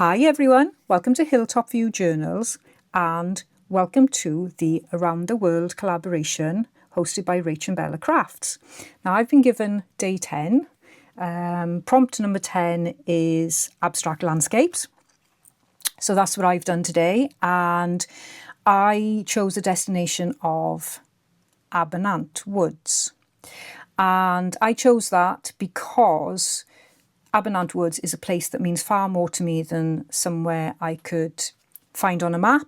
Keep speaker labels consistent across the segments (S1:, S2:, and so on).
S1: Hi everyone, welcome to Hilltop View Journals and welcome to the Around the World collaboration hosted by Rach and Bella Crafts. Now I've been given day 10. Prompt number 10 is abstract landscapes. So that's what I've done today, and I chose a destination of Abernant Woods. And I chose that because Abernant Woods is a place that means far more to me than somewhere I could find on a map.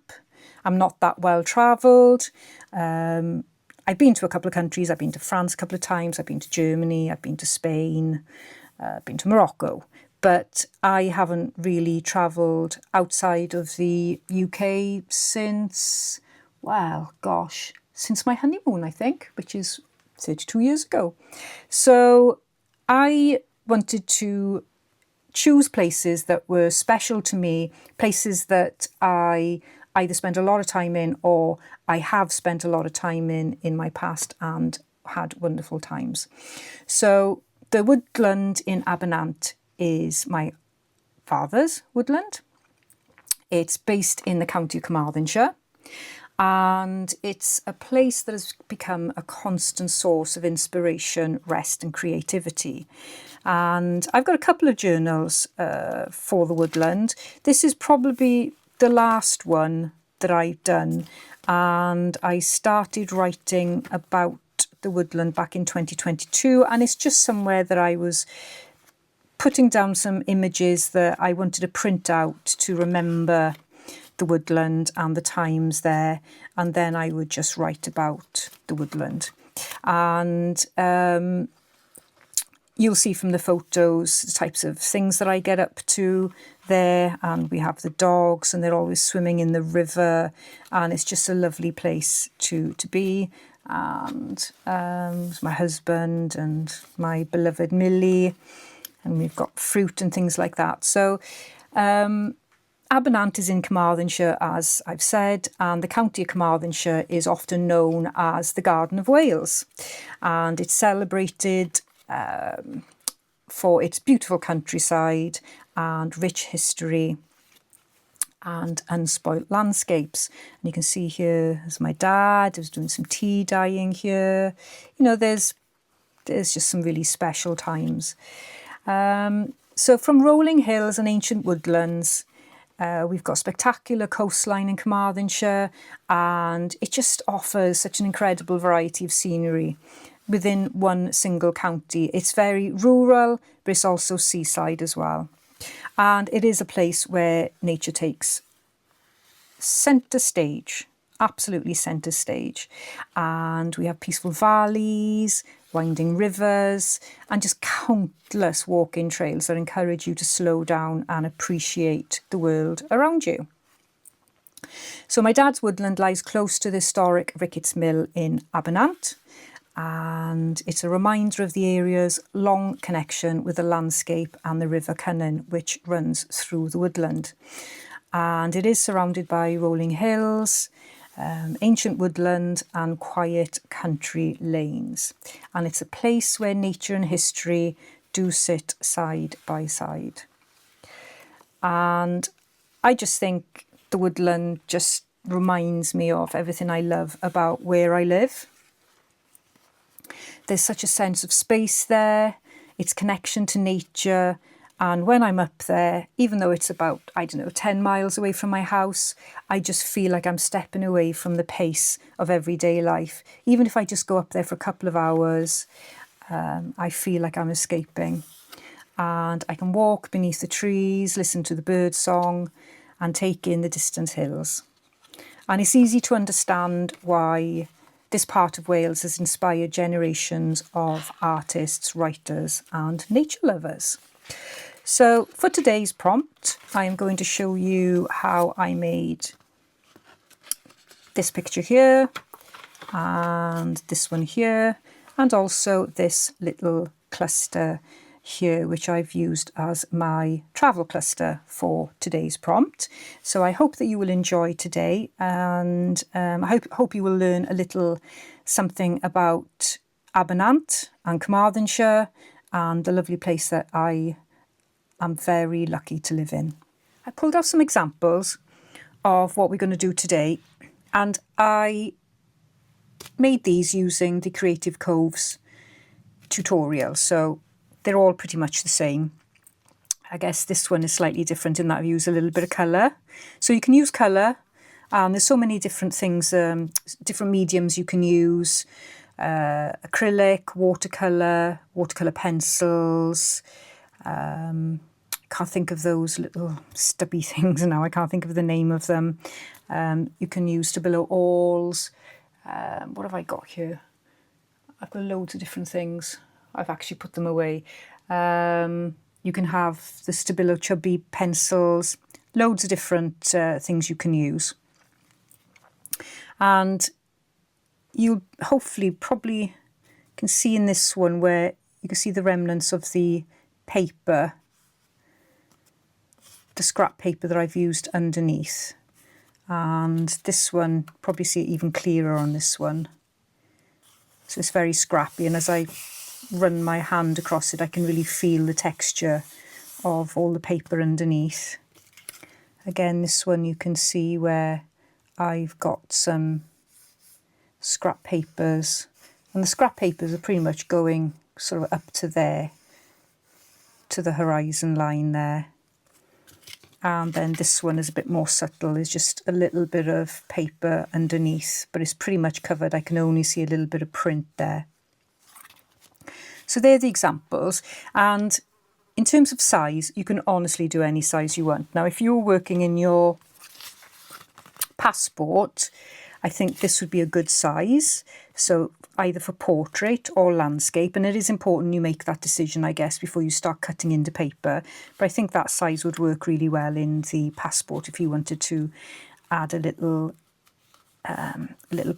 S1: I'm not that well travelled. I've been to a couple of countries. I've been to France a couple of times. I've been to Germany. I've been to Spain. I've been to Morocco. But I haven't really travelled outside of the UK since, well, gosh, since my honeymoon, I think, which is 32 years ago. So I wanted to choose places that were special to me, places that I either spent a lot of time in or I have spent a lot of time in my past and had wonderful times. So the woodland in Abernant is my father's woodland. It's based in the county of Carmarthenshire, and it's a place that has become a constant source of inspiration, rest and creativity. And I've got a couple of journals for the woodland. This is probably the last one that I've done, and I started writing about the woodland back in 2022, and it's just somewhere that I was putting down some images that I wanted to print out to remember the woodland and the times there, and then I would just write about the woodland. And you'll see from the photos the types of things that I get up to there, and we have the dogs and they're always swimming in the river, and it's just a lovely place to be. And my husband and my beloved Millie, and we've got fruit and things like that. So Abernant is in Carmarthenshire, as I've said, and the county of Carmarthenshire is often known as the Garden of Wales, and it's celebrated for its beautiful countryside and rich history and unspoilt landscapes. And you can see here is my dad who's doing some tea dyeing here. You know, there's just some really special times. So from rolling hills and ancient woodlands, we've got spectacular coastline in Carmarthenshire, and it just offers such an incredible variety of scenery within one single county. It's very rural, but it's also seaside as well. And it is a place where nature takes centre stage, absolutely centre stage. And we have peaceful valleys, winding rivers, and just countless walking trails that encourage you to slow down and appreciate the world around you. So my dad's woodland lies close to the historic Ricketts Mill in Abernant, and it's a reminder of the area's long connection with the landscape and the River Cynon, which runs through the woodland. And it is surrounded by rolling hills, ancient woodland and quiet country lanes. And it's a place where nature and history do sit side by side. And I just think the woodland just reminds me of everything I love about where I live. There's such a sense of space there, its connection to nature. And when I'm up there, even though it's about, 10 miles away from my house, I just feel like I'm stepping away from the pace of everyday life. Even if I just go up there for a couple of hours, I feel like I'm escaping. And I can walk beneath the trees, listen to the bird song, and take in the distant hills. And it's easy to understand why this part of Wales has inspired generations of artists, writers, and nature lovers. So for today's prompt, I am going to show you how I made this picture here, and this one here, and also this little cluster here, which I've used as my travel cluster for today's prompt. So I hope that you will enjoy today, and I hope you will learn a little something about Abernant and Carmarthenshire and the lovely place that I am very lucky to live in. I pulled out some examples of what we're going to do today, and I made these using the Creative Coves tutorial, so they're all pretty much the same. I guess this one is slightly different in that I use a little bit of colour. So you can use colour, and there's so many different things, different mediums you can use. Acrylic, watercolour pencils. Can't think of those little stubby things now. I can't think of the name of them. You can use Stabilo oils. What have I got here? I've got loads of different things. I've actually put them away. You can have the Stabilo chubby pencils. Loads of different things you can use. And you'll hopefully probably can see in this one where you can see the remnants of the paper, the scrap paper that I've used underneath. And this one, probably see it even clearer on this one. So it's very scrappy, and as I run my hand across it, I can really feel the texture of all the paper underneath. Again, this one you can see where I've got some scrap papers, and the scrap papers are pretty much going sort of up to there, to the horizon line there. And then this one is a bit more subtle, is just a little bit of paper underneath, but it's pretty much covered. I can only see a little bit of print there. So they're the examples, and in terms of size, you can honestly do any size you want. Now, if you're working in your passport, I think this would be a good size, so either for portrait or landscape, and it is important you make that decision, I guess, before you start cutting into paper. But I think that size would work really well in the passport if you wanted to add a little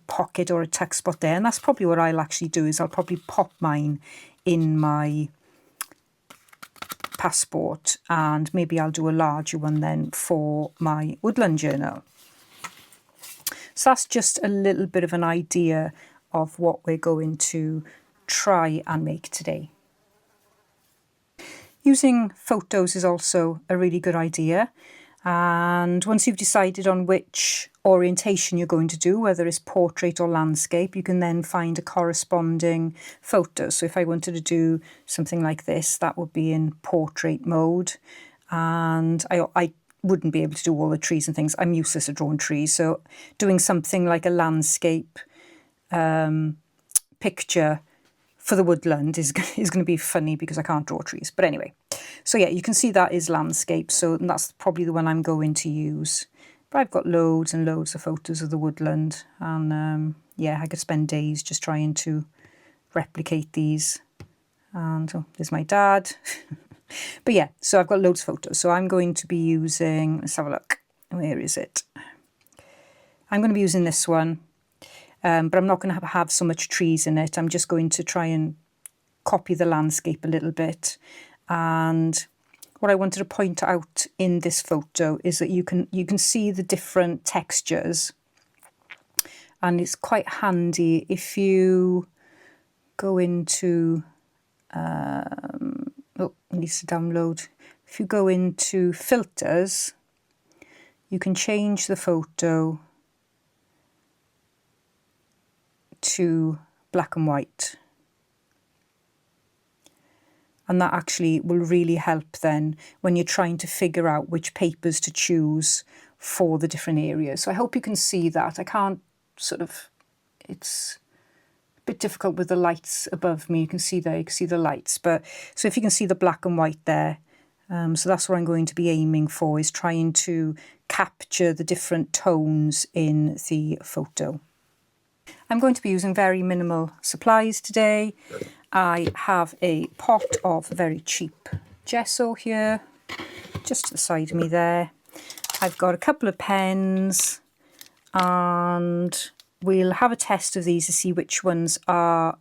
S1: pocket or a tuck spot there. And that's probably what I'll actually do, is I'll probably pop mine in my passport, and maybe I'll do a larger one then for my woodland journal. So that's just a little bit of an idea of what we're going to try and make today. Using photos is also a really good idea, and once you've decided on which orientation you're going to do, whether it's portrait or landscape, you can then find a corresponding photo. So if I wanted to do something like this, that would be in portrait mode, and I wouldn't be able to do all the trees and things. I'm useless at drawing trees, so doing something like a landscape picture for the woodland is going to be funny because I can't draw trees. But anyway, so yeah, you can see that is landscape, so that's probably the one I'm going to use. But I've got loads and loads of photos of the woodland, and yeah, I could spend days just trying to replicate these. And oh, there's my dad. But yeah, so I've got loads of photos. So I'm going to be using, let's have a look. Where is it? I'm going to be using this one, but I'm not going to have so much trees in it. I'm just going to try and copy the landscape a little bit. And what I wanted to point out in this photo is that you can see the different textures, and it's quite handy if you go into it needs to download. If you go into filters, you can change the photo to black and white, and that actually will really help then when you're trying to figure out which papers to choose for the different areas. So I hope you can see that. I can't it's a bit difficult with the lights above me. You can see there, you can see the lights, but so if you can see the black and white there, so that's what I'm going to be aiming for, is trying to capture the different tones in the photo. I'm going to be using very minimal supplies today. I have a pot of very cheap gesso here, just to the side of me there. I've got a couple of pens, and we'll have a test of these to see which ones are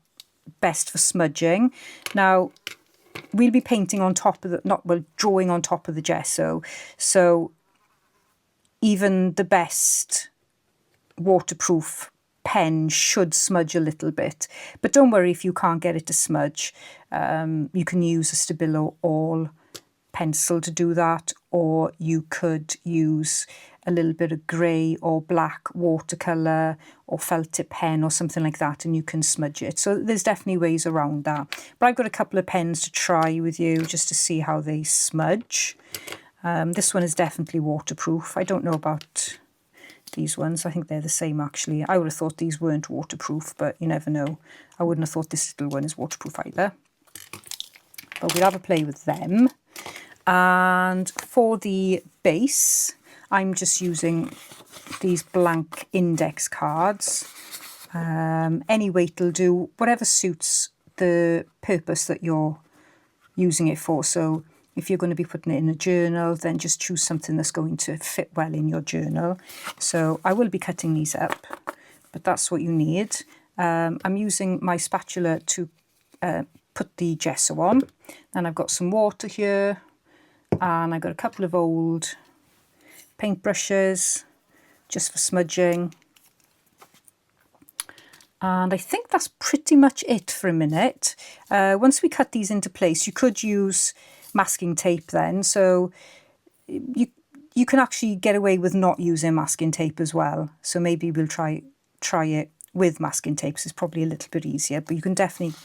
S1: best for smudging. Now, we'll be painting on top of the, drawing on top of the gesso. So even the best waterproof pen should smudge a little bit. But don't worry if you can't get it to smudge. You can use a Stabilo oil pencil to do that, or you could use a little bit of grey or black watercolour or felt tip pen or something like that, and you can smudge it. So there's definitely ways around that. But I've got a couple of pens to try with you just to see how they smudge. This one is definitely waterproof. I don't know about these ones. I think they're the same actually. I would have thought these weren't waterproof, but you never know. I wouldn't have thought this little one is waterproof either. But we'll have a play with them. And for the base, I'm just using these blank index cards. Any weight will do, whatever suits the purpose that you're using it for. So if you're going to be putting it in a journal, then just choose something that's going to fit well in your journal. So I will be cutting these up, but that's what you need. I'm using my spatula to put the gesso on. And I've got some water here, and I've got a couple of old paintbrushes just for smudging. And I think that's pretty much it for a minute. Once we cut these into place, you could use masking tape then. So you can actually get away with not using masking tape as well. So maybe we'll try it with masking tape. So it's probably a little bit easier, but you can definitely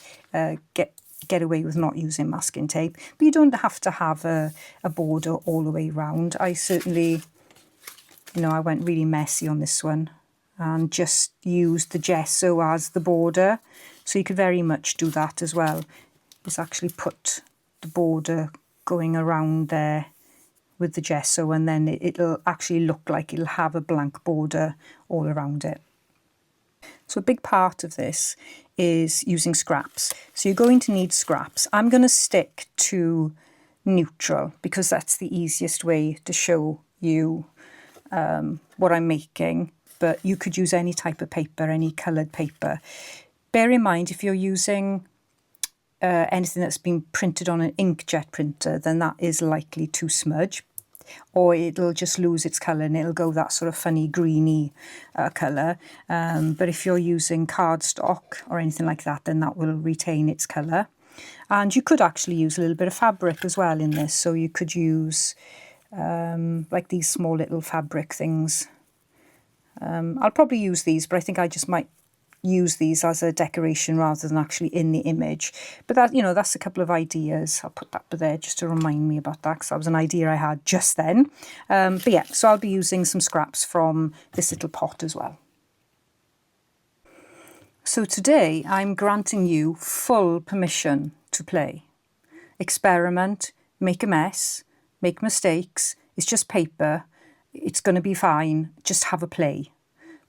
S1: get away with not using masking tape. But you don't have to have a border all the way around. I certainly, I went really messy on this one and just used the gesso as the border. So you could very much do that as well. Just actually put the border going around there with the gesso, and then it'll actually look like it'll have a blank border all around it. So a big part of this is using scraps. So you're going to need scraps. I'm going to stick to neutral because that's the easiest way to show you what I'm making. But you could use any type of paper, any coloured paper. Bear in mind, if you're using anything that's been printed on an inkjet printer, then that is likely to smudge, or it'll just lose its colour and it'll go that sort of funny greeny colour. But if you're using cardstock or anything like that, then that will retain its colour. And you could actually use a little bit of fabric as well in this. So you could use like these small little fabric things. I'll probably use these, but I think I just might use these as a decoration rather than actually in the image. But that, that's a couple of ideas. I'll put that there just to remind me about that, because that was an idea I had just then. But yeah, so I'll be using some scraps from this little pot as well. So today I'm granting you full permission to play. Experiment, make a mess, make mistakes. It's just paper. It's going to be fine. Just have a play.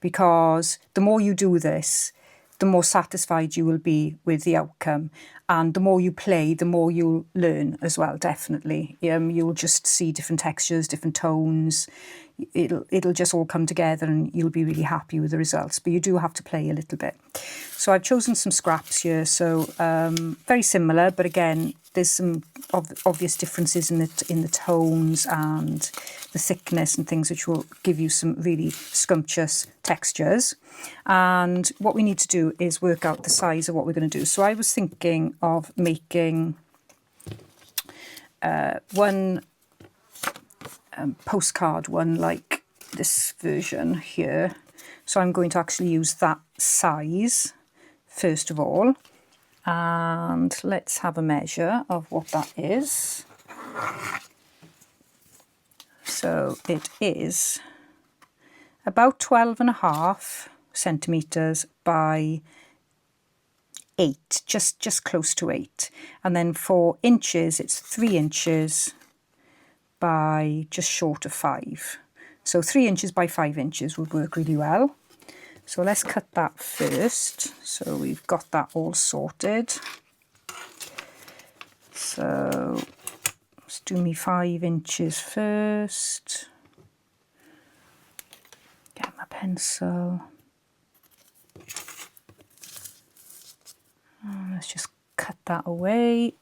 S1: Because the more you do this, the more satisfied you will be with the outcome. And the more you play, the more you'll learn as well, definitely. You'll just see different textures, different tones. It'll just all come together and you'll be really happy with the results. But you do have to play a little bit. So I've chosen some scraps here. So very similar, but again, there's some obvious differences in the tones and the thickness and things, which will give you some really scrumptious textures. And what we need to do is work out the size of what we're going to do. So I was thinking of making one postcard one like this version here. So I'm going to actually use that size first of all. And let's have a measure of what that is. So it is about 12.5 centimetres by 8, just close to 8. And then for inches, it's 3 inches by just short of 5. So 3 inches by 5 inches would work really well. So let's cut that first. So we've got that all sorted. So let's do me 5 inches first. Get my pencil. And let's just cut that away.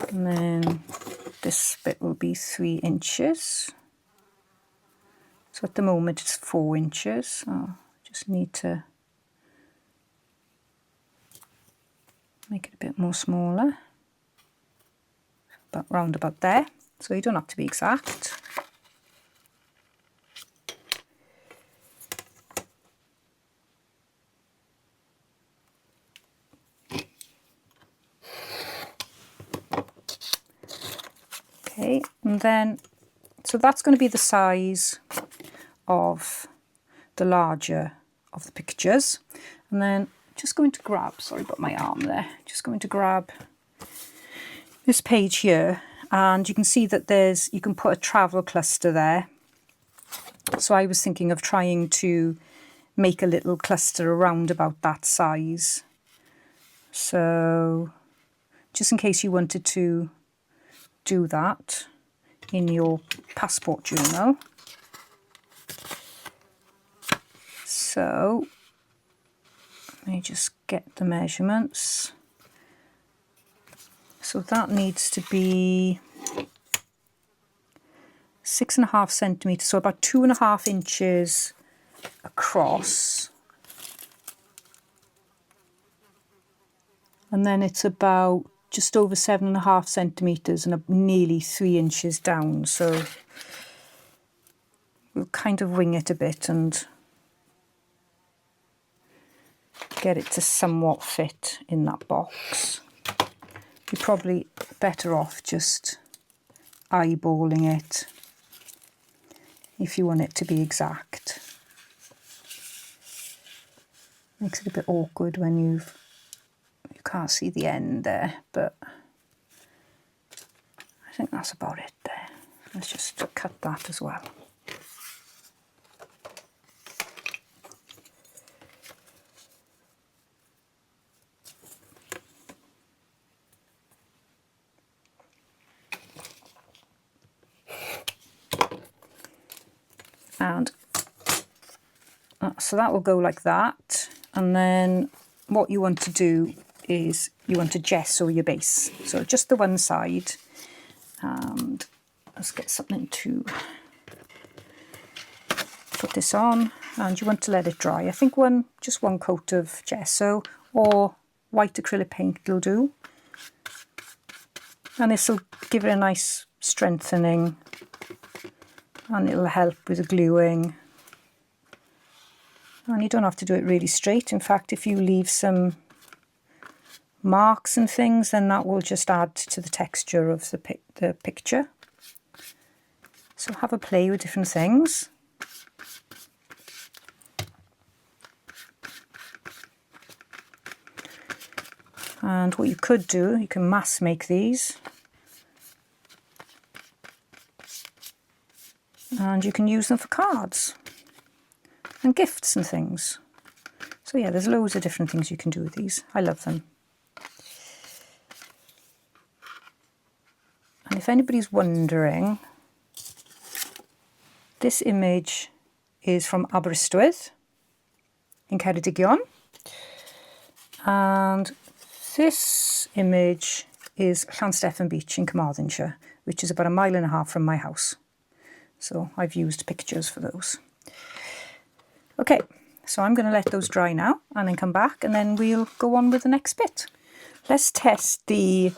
S1: And then this bit will be 3 inches. So at the moment it's 4 inches. So I just need to make it a bit more smaller. About round about there. So you don't have to be exact. Okay, and then, so that's going to be the size of the larger of the pictures. And then just going to grab, sorry about my arm there, just going to grab this page here, and you can see that you can put a travel cluster there. So I was thinking of trying to make a little cluster around about that size. So just in case you wanted to do that in your passport journal. So let me just get the measurements. So that needs to be 6.5 centimetres, so about 2.5 inches across. And then it's about just over 7.5 centimetres and nearly 3 inches down. So we'll kind of wing it a bit and get it to somewhat fit in that box. You're probably better off just eyeballing it if you want it to be exact. Makes it a bit awkward when you can't see the end there, but I think that's about it there. Let's just cut that as well. And so that will go like that. And then what you want to do is you want to gesso your base. So just the one side. And let's get something to put this on. And you want to let it dry. I think just one coat of gesso or white acrylic paint will do. And this will give it a nice strengthening. And it'll help with the gluing. And you don't have to do it really straight. In fact, if you leave some marks and things, then that will just add to the texture of the picture. So have a play with different things. And what you could do, you can mass make these. And you can use them for cards and gifts and things. So yeah, there's loads of different things you can do with these. I love them. And if anybody's wondering, this image is from Aberystwyth in Ceredigion. And this image is Llansteffan Beach in Carmarthenshire, which is about 1.5 miles from my house. So I've used pictures for those. Okay, so I'm going to let those dry now and then come back and then we'll go on with the next bit. Let's test the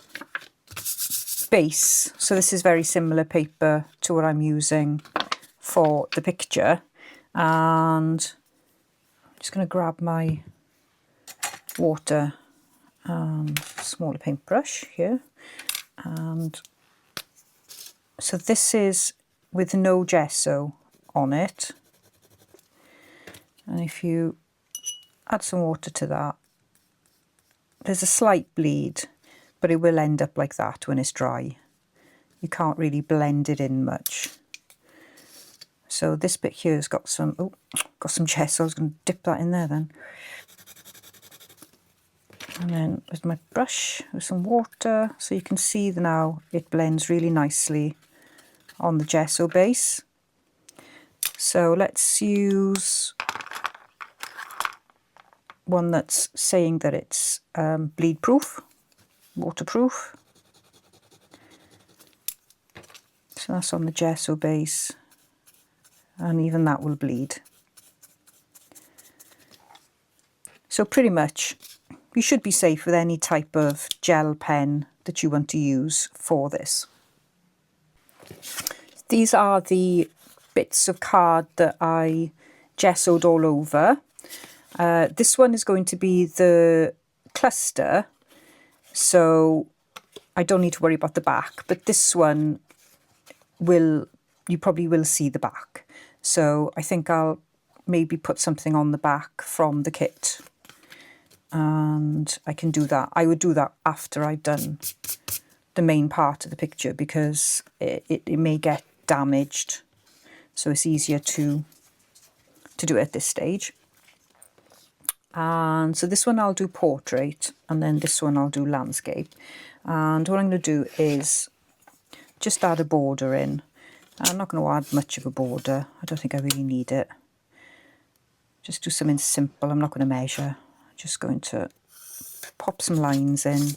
S1: base. So this is very similar paper to what I'm using for the picture. And I'm just going to grab my water and smaller paintbrush here. And so this is with no gesso on it. And if you add some water to that, there's a slight bleed, but it will end up like that when it's dry. You can't really blend it in much. So this bit here has got some gesso. I was going to dip that in there then. And then with my brush, with some water, so you can see now it blends really nicely on the gesso base. So let's use one that's saying that it's bleed proof, waterproof. So that's on the gesso base. and even that will bleed. So pretty much you should be safe with any type of gel pen that you want to use for this. These are the bits of card that I gessoed all over. This one is going to be the cluster, so I don't need to worry about the back, but this one you probably will see the back. So I think I'll maybe put something on the back from the kit, and I can do that. I would do that after I've done the main part of the picture, because it may get damaged, so it's easier to do it at this stage. And so this one I'll do portrait, and then this one I'll do landscape. And what I'm going to do is just add a border in. I'm not going to add much of a border. I don't think I really need it. Just do something simple. I'm not going to measure. I'm just going to pop some lines in.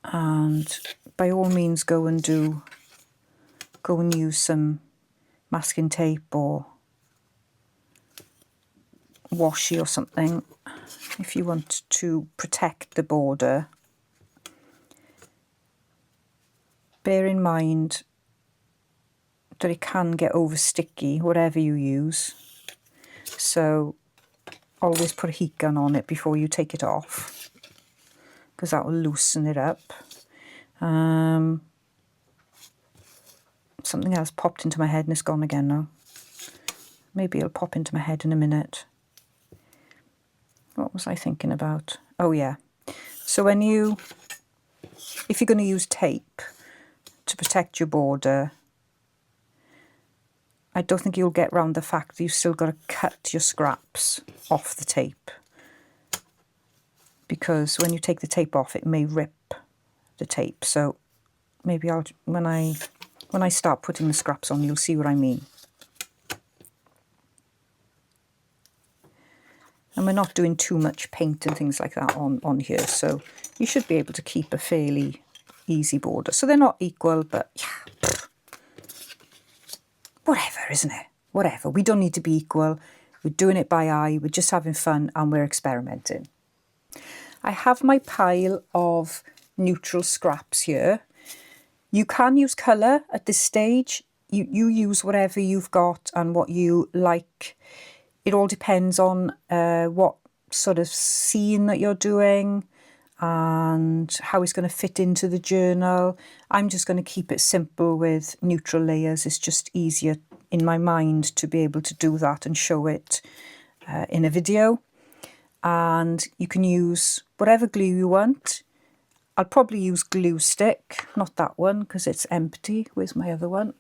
S1: And by all means go and use some masking tape or washi or something if you want to protect the border. Bear in mind that it can get over sticky, whatever you use, so always put a heat gun on it before you take it off, because that will loosen it up. Something else popped into my head and it's gone again now. Maybe it'll pop into my head in a minute. What was I thinking about? Oh yeah. So if you're going to use tape to protect your border, I don't think you'll get round the fact that you've still got to cut your scraps off the tape, because when you take the tape off it may rip the tape. So maybe when I start putting the scraps on, you'll see what I mean. And we're not doing too much paint and things like that on here, so you should be able to keep a fairly easy border. So they're not equal, but yeah, whatever, isn't it? Whatever. We don't need to be equal. We're doing it by eye. We're just having fun and we're experimenting. I have my pile of neutral scraps here. You can use colour at this stage. You use whatever you've got and what you like. It all depends on what sort of scene that you're doing and how it's going to fit into the journal. I'm just going to keep it simple with neutral layers. It's just easier in my mind to be able to do that and show it in a video. And you can use whatever glue you want. I'll probably use glue stick, not that one because it's empty. Where's my other one?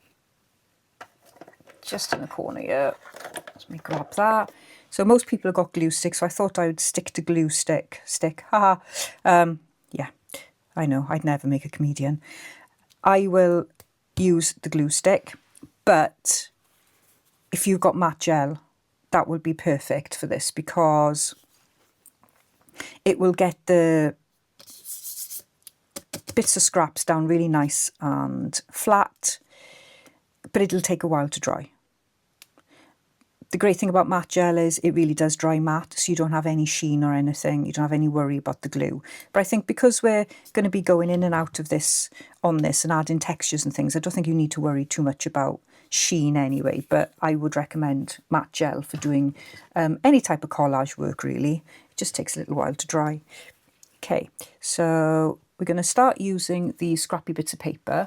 S1: Just in the corner here. Let me grab that. So most people have got glue stick, so I thought I would stick to glue stick. Haha. Yeah, I know, I'd never make a comedian. I will use the glue stick, but if you've got matte gel, that would be perfect for this, because it will get the bits of scraps down really nice and flat, but it'll take a while to dry. The great thing about matte gel is it really does dry matte, so you don't have any sheen or anything. You don't have any worry about the glue. But I think because we're going to be going in and out of this on this and adding textures and things, I don't think you need to worry too much about sheen anyway. But I would recommend matte gel for doing any type of collage work, really. It just takes a little while to dry. Okay, so we're going to start using these scrappy bits of paper,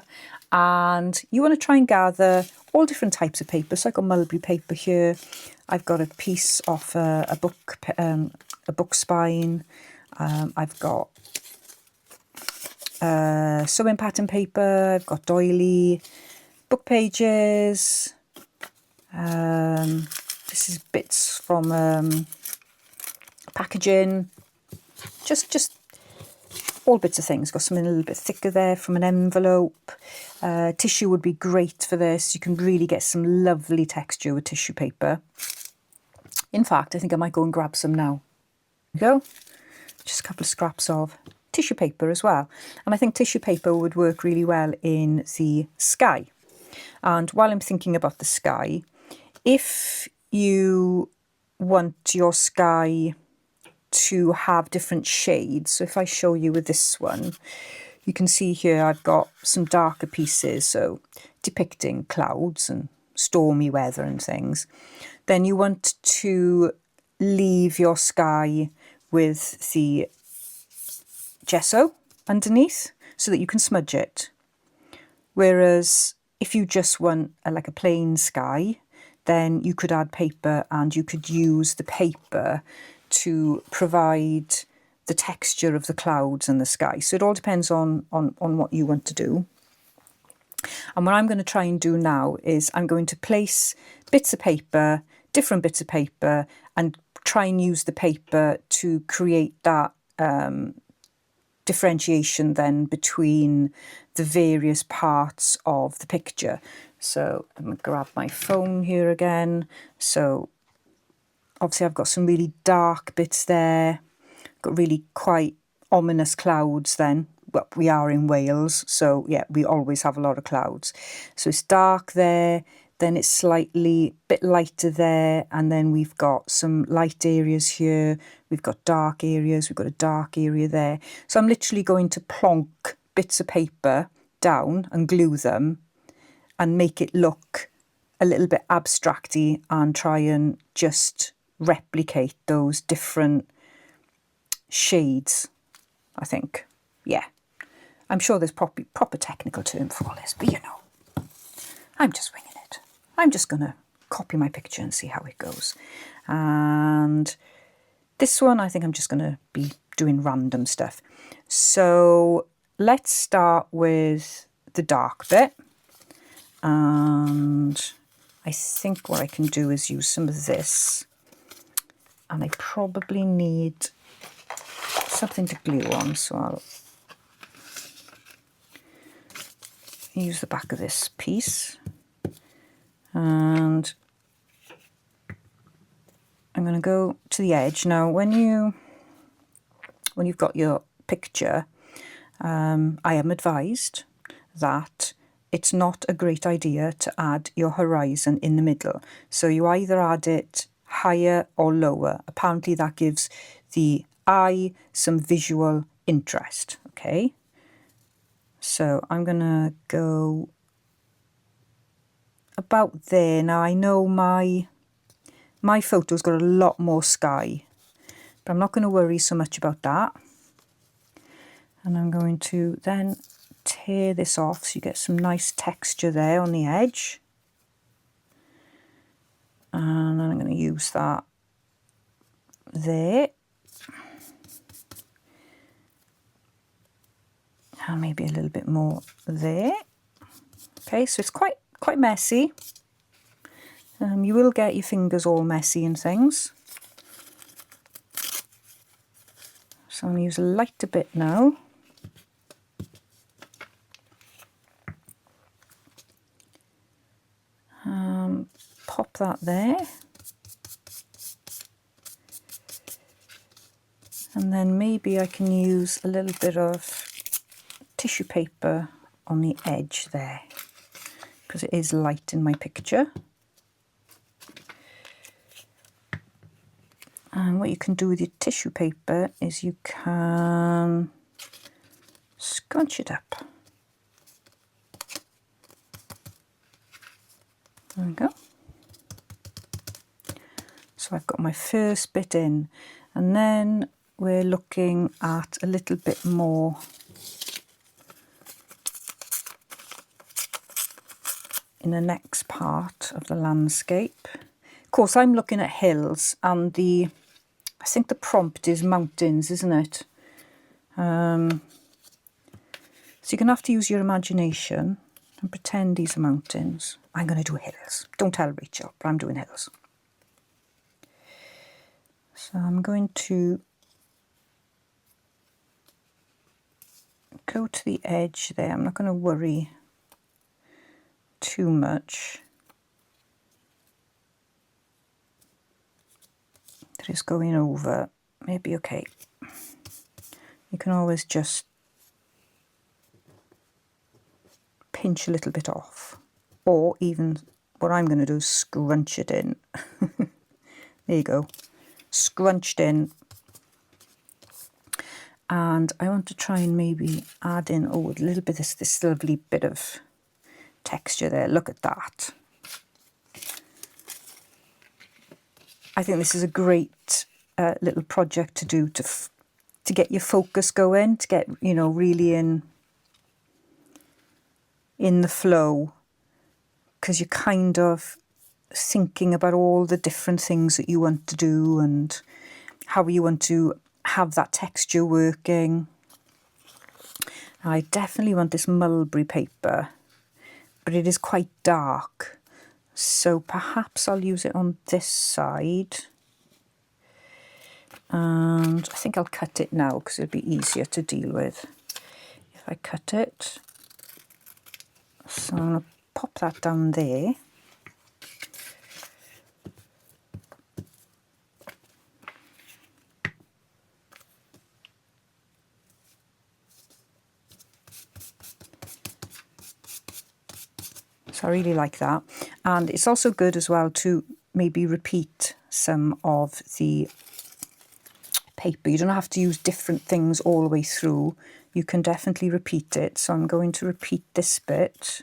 S1: and you want to try and gather all different types of paper. So I've got mulberry paper here. I've got a piece of a book spine. I've got sewing pattern paper. I've got doily, book pages. This is bits from packaging. Just all bits of things. Got something a little bit thicker there from an envelope. Tissue would be great for this. You can really get some lovely texture with tissue paper. In fact, I think I might go and grab some now. There we go. Just a couple of scraps of tissue paper as well. And I think tissue paper would work really well in the sky. And while I'm thinking about the sky, if you want your sky to have different shades, so if I show you with this one, you can see here I've got some darker pieces, so depicting clouds and stormy weather and things. Then you want to leave your sky with the gesso underneath so that you can smudge it. Whereas if you just want like a plain sky, then you could add paper and you could use the paper to provide the texture of the clouds and the sky. So it all depends on what you want to do. And what I'm going to try and do now is I'm going to place bits of paper, different bits of paper, and try and use the paper to create that differentiation then between the various parts of the picture. So I'm going to grab my phone here again. So obviously I've got some really dark bits there, got really quite ominous clouds then. Well, we are in Wales, so yeah, we always have a lot of clouds. So it's dark there, then it's slightly bit lighter there, and then we've got some light areas here, we've got dark areas, we've got a dark area there. So I'm literally going to plonk bits of paper down and glue them and make it look a little bit abstracty and try and just replicate those different shades, I think. Yeah. I'm sure there's proper technical term for all this, but you know, I'm just winging it. I'm just going to copy my picture and see how it goes. And this one, I think I'm just going to be doing random stuff. So let's start with the dark bit. And I think what I can do is use some of this. And I probably need something to glue on, so I'll use the back of this piece, and I'm going to go to the edge. Now when you've got your picture, I am advised that it's not a great idea to add your horizon in the middle. So you either add it higher or lower. Apparently that gives the eye some visual interest, okay? So I'm going to go about there. Now I know my photo's got a lot more sky, but I'm not going to worry so much about that. And I'm going to then tear this off so you get some nice texture there on the edge. And then I'm going to use that there. And maybe a little bit more there. Okay, so it's quite messy. You will get your fingers all messy and things. So I'm going to use a lighter bit now. Pop that there. And then maybe I can use a little bit of tissue paper on the edge there, because it is light in my picture. And what you can do with your tissue paper is you can scrunch it up. There we go. So I've got my first bit in, and then we're looking at a little bit more in the next part of the landscape. Of course, I'm looking at hills, and I think the prompt is mountains, isn't it? So you're going to have to use your imagination and pretend these are mountains. I'm going to do hills. Don't tell Rachel, but I'm doing hills. So I'm going to go to the edge there. I'm not going to worry too much. That is going over. Maybe, okay. you can always just pinch a little bit off, or even what I'm going to do is scrunch it in. There you go, scrunched in. And I want to try and maybe add in, a little bit of this lovely bit of texture there. Look at that. I think this is a great little project to do to get your focus going, to get, you know, really in the flow, because you're kind of thinking about all the different things that you want to do and how you want to have that texture working. I definitely want this mulberry paper, but it is quite dark, so perhaps I'll use it on this side. And I think I'll cut it now because it'll be easier to deal with if I cut it. So I'm going to pop that down there. So I really like that. And it's also good as well to maybe repeat some of the paper. You don't have to use different things all the way through. You can definitely repeat it. So I'm going to repeat this bit.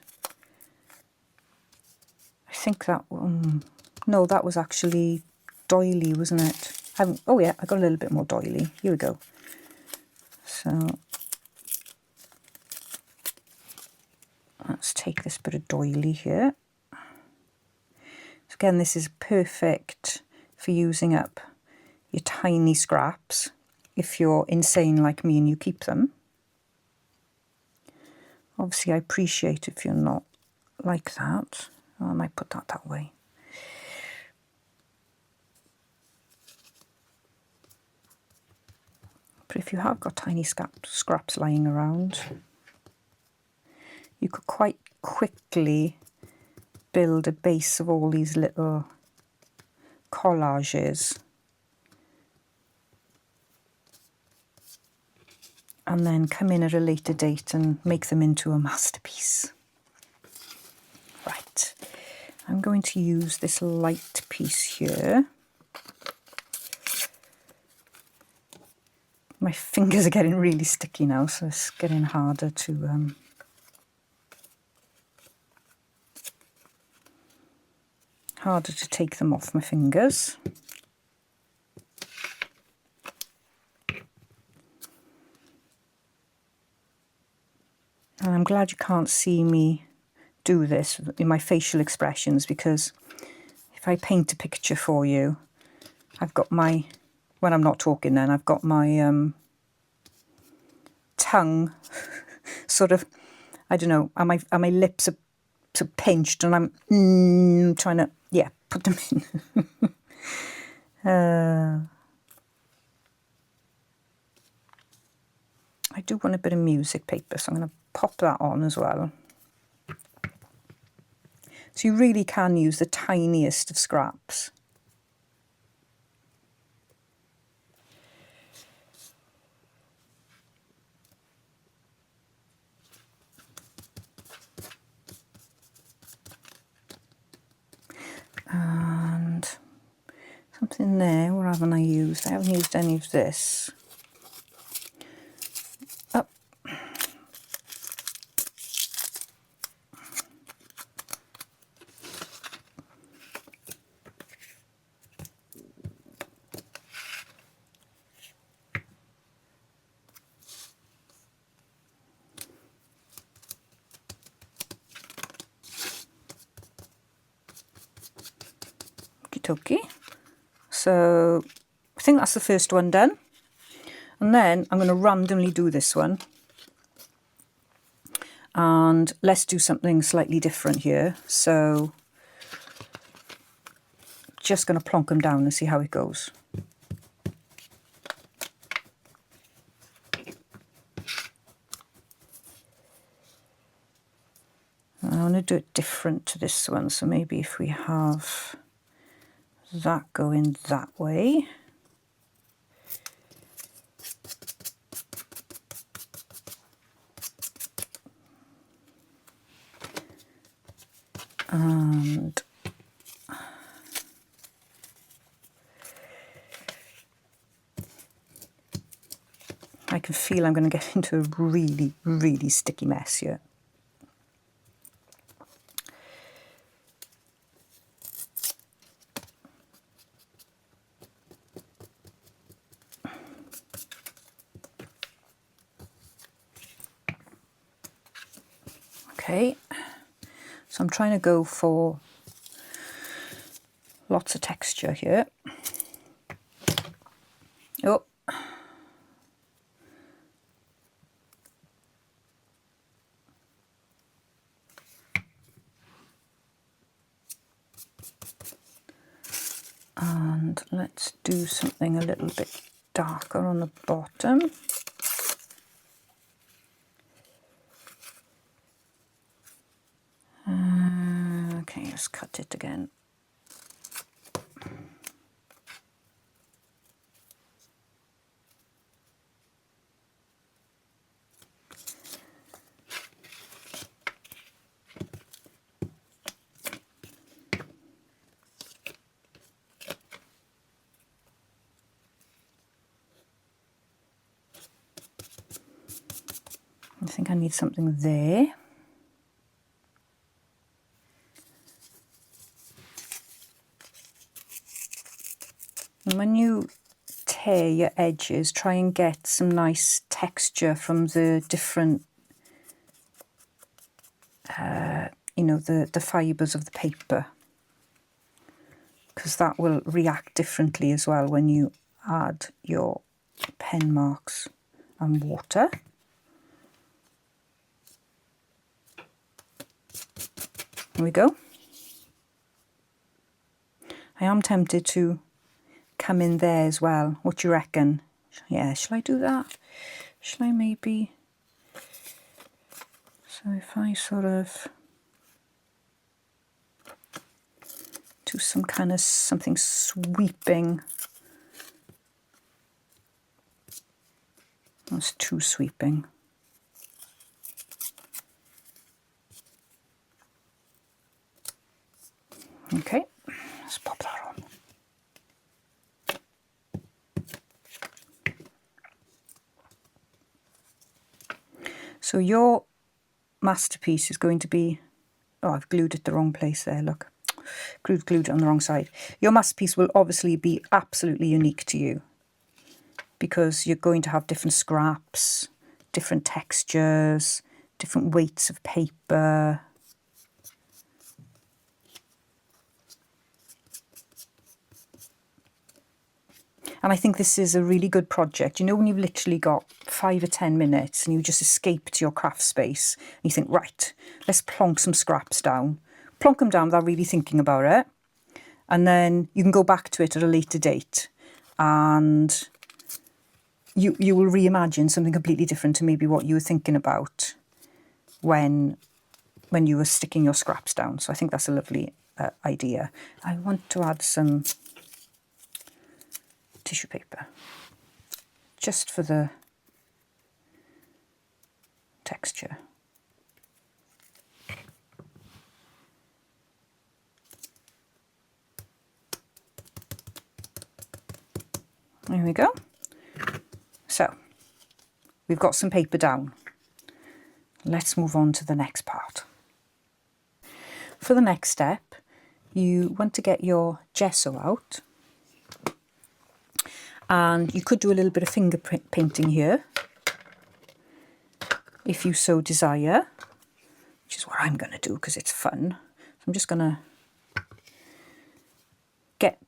S1: I think that one, no, that was actually doily, wasn't it? Oh yeah, I got a little bit more doily. Here we go. So let's take this bit of doily here. So again, this is perfect for using up your tiny scraps if you're insane like me and you keep them. Obviously, I appreciate if you're not like that. I might put that way. But if you have got tiny scraps lying around, you could quite quickly build a base of all these little collages. And then come in at a later date and make them into a masterpiece. Right, I'm going to use this light piece here. My fingers are getting really sticky now, so it's getting harder to take them off my fingers. And I'm glad you can't see me do this in my facial expressions, because if I paint a picture for you, I've got my, when I'm not talking then, I've got my tongue sort of, I don't know, and my lips are sort of pinched, and I'm trying to, yeah, put them in. I do want a bit of music paper, so I'm going to pop that on as well. So you really can use the tiniest of scraps. And something there, what haven't I used? I haven't used any of this. Up. Okie. So I think that's the first one done, and then I'm going to randomly do this one, and let's do something slightly different here. So just going to plonk them down and see how it goes. I want to do it different to this one, so maybe if we have that going that way. And I can feel I'm going to get into a really, really sticky mess here. Okay, so I'm trying to go for lots of texture here. Oh. And let's do something a little bit darker on the bottom. Okay, let's cut it again. I think I need something there. And when you tear your edges, try and get some nice texture from the different, you know, the fibres of the paper, because that will react differently as well when you add your pen marks and water. There we go. I am tempted to come in there as well. What do you reckon? Yeah, shall I do that? Shall I maybe... So if I sort of do some kind of something sweeping. That's too sweeping. Okay, let's pop that on. So your masterpiece is going to be... Oh, I've glued it the wrong place there, look. Glued it on the wrong side. Your masterpiece will obviously be absolutely unique to you, because you're going to have different scraps, different textures, different weights of paper. And I think this is a really good project. You know, when you've literally got 5 or 10 minutes and you just escaped your craft space, and you think, right, let's plonk some scraps down. Plonk them down without really thinking about it. And then you can go back to it at a later date. And you will reimagine something completely different to maybe what you were thinking about when you were sticking your scraps down. So I think that's a lovely idea. I want to add some tissue paper, just for the texture. There we go. So, we've got some paper down. Let's move on to the next part. For the next step, you want to get your gesso out. And you could do a little bit of fingerprint painting here, if you so desire, which is what I'm going to do because it's fun. So I'm just going to get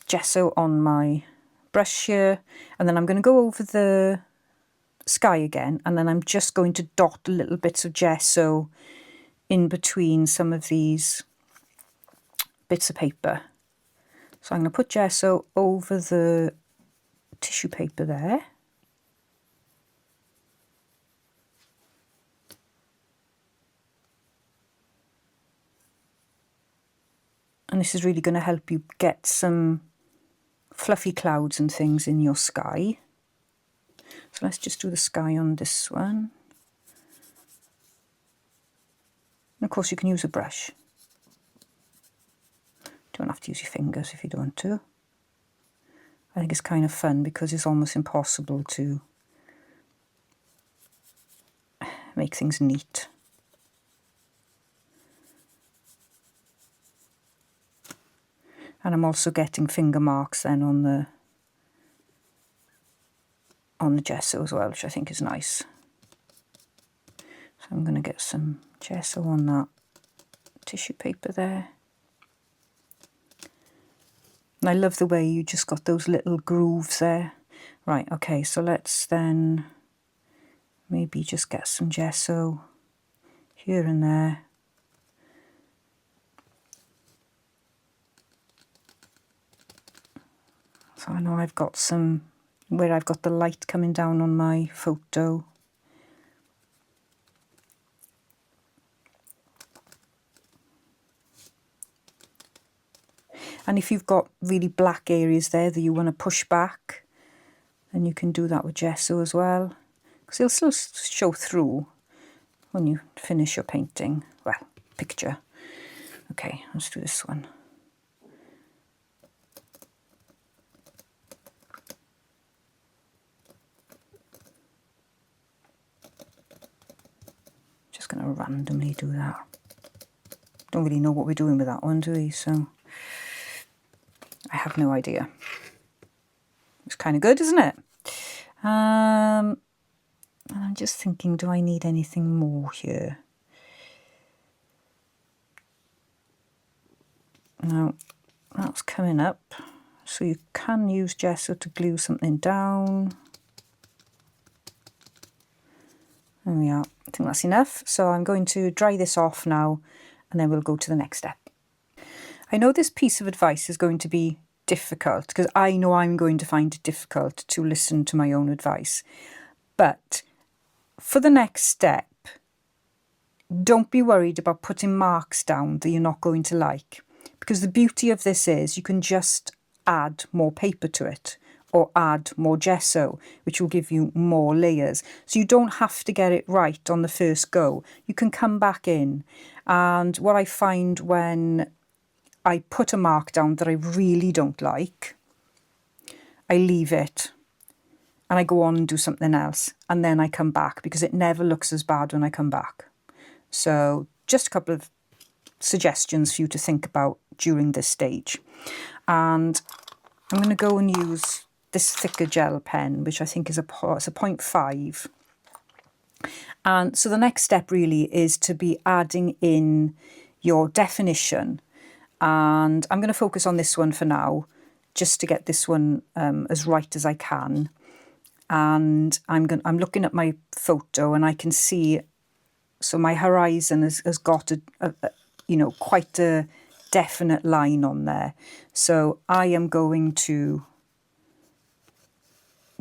S1: gesso on my brush here, and then I'm going to go over the sky again, and then I'm just going to dot little bits of gesso in between some of these bits of paper. So I'm going to put gesso over the tissue paper there. And this is really going to help you get some fluffy clouds and things in your sky. So let's just do the sky on this one. And of course you can use a brush. have to use your fingers if you don't want to. I think it's kind of fun because it's almost impossible to make things neat. And I'm also getting finger marks then on the gesso as well, which I think is nice. So I'm going to get some gesso on that tissue paper there. And I love the way you just got those little grooves there. Right, okay, so let's then maybe just get some gesso here and there. So I know I've got some, where I've got the light coming down on my photo. And if you've got really black areas there that you want to push back, then you can do that with gesso as well. Because it'll still show through when you finish your painting. Well, picture. Okay, let's do this one. Just going to randomly do that. Don't really know what we're doing with that one, do we? So I have no idea. It's kind of good, isn't it? And I'm just thinking, do I need anything more here? No, that's coming up. So you can use gesso to glue something down. There we are. I think that's enough. So I'm going to dry this off now, and then we'll go to the next step. I know this piece of advice is going to be difficult, because I know I'm going to find it difficult to listen to my own advice. But for the next step, don't be worried about putting marks down that you're not going to like, because the beauty of this is you can just add more paper to it or add more gesso, which will give you more layers. So you don't have to get it right on the first go. You can come back in. And what I find when I put a mark down that I really don't like, I leave it and I go on and do something else, and then I come back, because it never looks as bad when I come back. So just a couple of suggestions for you to think about during this stage. And I'm going to go and use this thicker gel pen, which I think is it's a 0.5. And so the next step really is to be adding in your definition. And I'm going to focus on this one for now, just to get this one as right as I can. And I'm looking at my photo, and I can see, so my horizon has got quite a definite line on there. So I am going to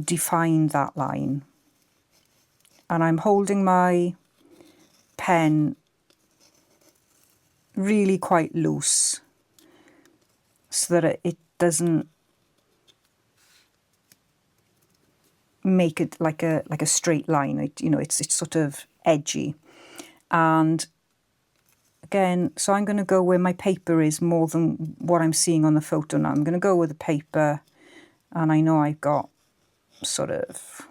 S1: define that line, and I'm holding my pen really quite loose, so that it doesn't make it like a straight line. It's sort of edgy. And again, so I'm going to go where my paper is more than what I'm seeing on the photo now. I'm going to go with the paper, and I know I've got sort of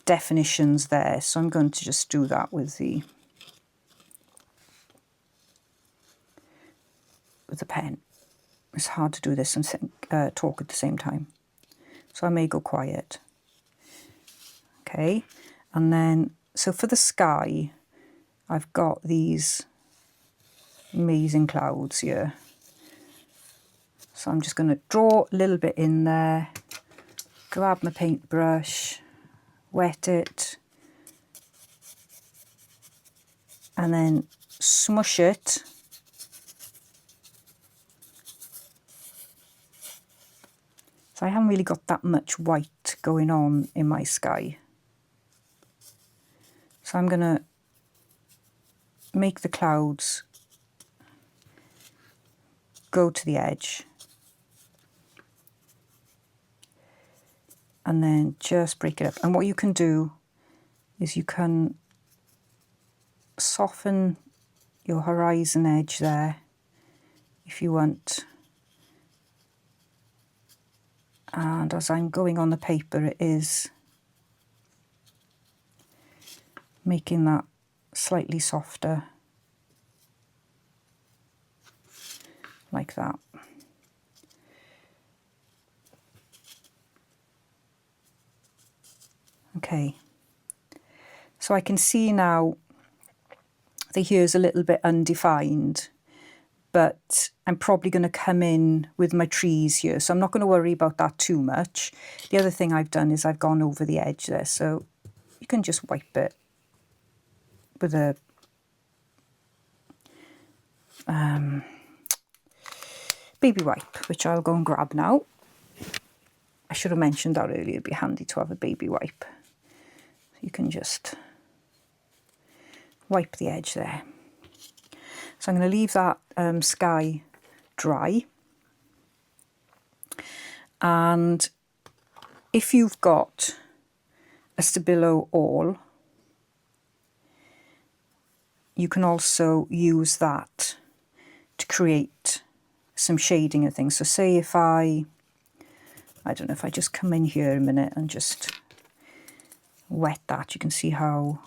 S1: definitions there, so I'm going to just do that with the pen. It's hard to do this and talk at the same time, so I may go quiet. Okay, and then so for the sky, I've got these amazing clouds here. So I'm just going to draw a little bit in there, grab my paintbrush, wet it, and then smush it. So I haven't really got that much white going on in my sky. So I'm going to make the clouds go to the edge, and then just break it up. And what you can do is you can soften your horizon edge there, if you want. And as I'm going on the paper, it is making that slightly softer, like that. Okay, so I can see now the hair's a little bit undefined, but I'm probably going to come in with my trees here, so I'm not going to worry about that too much. The other thing I've done is I've gone over the edge there, so you can just wipe it with a baby wipe, which I'll go and grab now. I should have mentioned that earlier. It'd be handy to have a baby wipe. You can just wipe the edge there. So I'm going to leave that sky dry. And if you've got a Stabilo awl, you can also use that to create some shading and things. So say if I don't know, if I just come in here a minute and just wet that, you can see how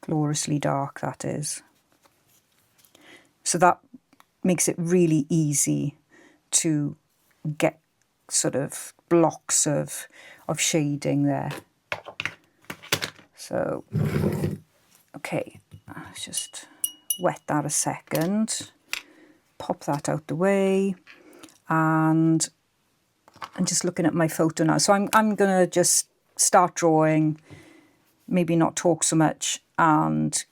S1: gloriously dark that is. So that makes it really easy to get sort of blocks of shading there. So, okay, let's just wet that a second, pop that out the way, and I'm just looking at my photo now. So I'm going to just start drawing, maybe not talk so much, and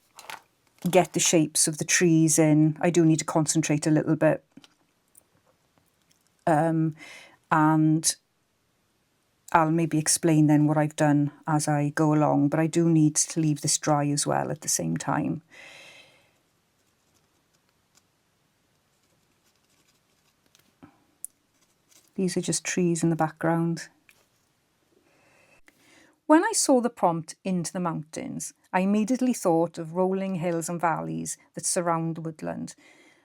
S1: get the shapes of the trees in. I do need to concentrate a little bit. And I'll maybe explain then what I've done as I go along, but I do need to leave this dry as well at the same time. These are just trees in the background. When I saw the prompt Into the Mountains, I immediately thought of rolling hills and valleys that surround the woodland.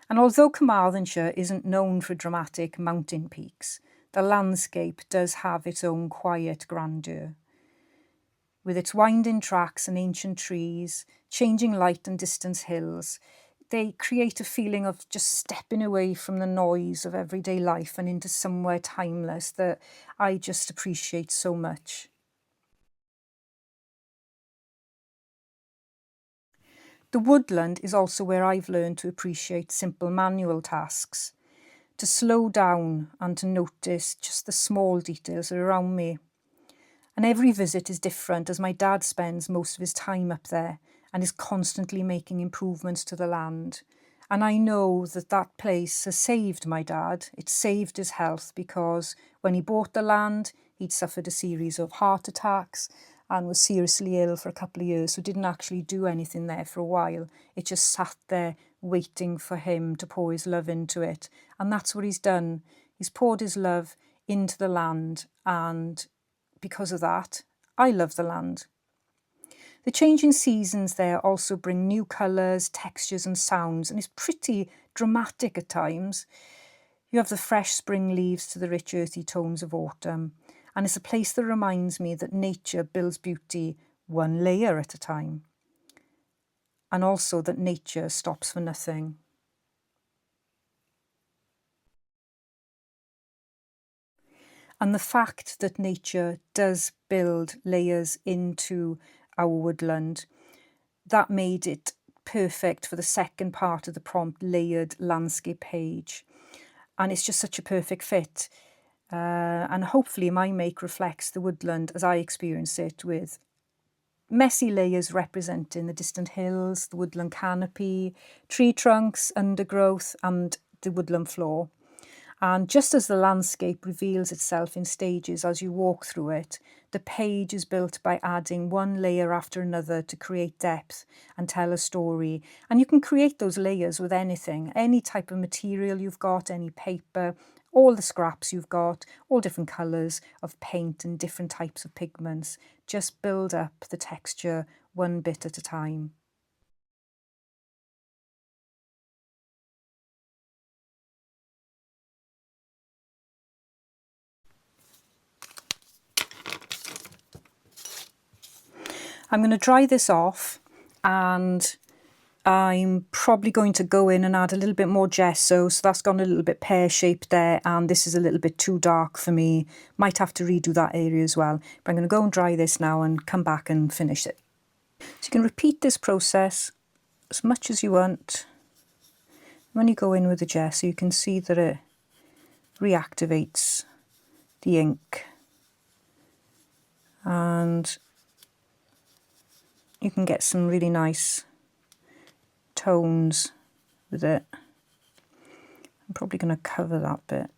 S1: And although Carmarthenshire isn't known for dramatic mountain peaks, the landscape does have its own quiet grandeur. With its winding tracks and ancient trees, changing light and distance hills, they create a feeling of just stepping away from the noise of everyday life and into somewhere timeless that I just appreciate so much. The woodland is also where I've learned to appreciate simple manual tasks, to slow down and to notice just the small details that are around me. And every visit is different, as my dad spends most of his time up there and is constantly making improvements to the land. And I know that that place has saved my dad. It saved his health, because when he bought the land, he'd suffered a series of heart attacks and was seriously ill for a couple of years, so didn't actually do anything there for a while. It just sat there waiting for him to pour his love into it. And that's what he's done. He's poured his love into the land, and because of that, I love the land. The changing seasons there also bring new colours, textures and sounds, and it's pretty dramatic at times. You have the fresh spring leaves to the rich earthy tones of autumn, and it's a place that reminds me that nature builds beauty one layer at a time, and also that nature stops for nothing. And the fact that nature does build layers into our woodland, that made it perfect for the second part of the prompt, layered landscape page. And it's just such a perfect fit. And hopefully my make reflects the woodland as I experience it, with messy layers representing the distant hills, the woodland canopy, tree trunks, undergrowth and the woodland floor. And just as the landscape reveals itself in stages as you walk through it, the page is built by adding one layer after another to create depth and tell a story. And you can create those layers with anything, any type of material you've got, any paper, all the scraps you've got, all different colours of paint and different types of pigments. Just build up the texture one bit at a time. I'm going to dry this off, and I'm probably going to go in and add a little bit more gesso, so that's gone a little bit pear-shaped there, and this is a little bit too dark for me. Might have to redo that area as well. But I'm going to go and dry this now and come back and finish it. So you can repeat this process as much as you want. When you go in with the gesso, you can see that it reactivates the ink, and you can get some really nice tones with it. I'm probably going to cover that bit.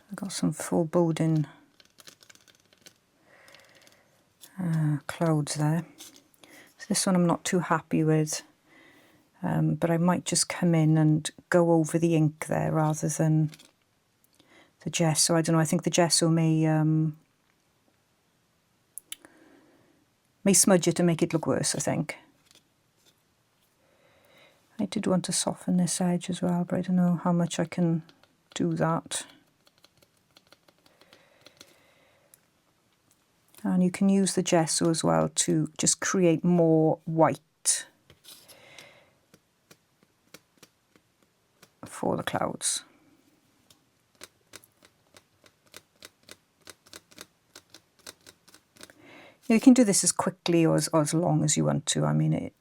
S1: I've got some foreboding clouds there. So this one I'm not too happy with, but I might just come in and go over the ink there rather than the gesso. I don't know, I think the gesso may smudge it and make it look worse, I think. I did want to soften this edge as well, but I don't know how much I can do that. And you can use the gesso as well to just create more white for the clouds. You can do this as quickly or as long as you want to. I mean,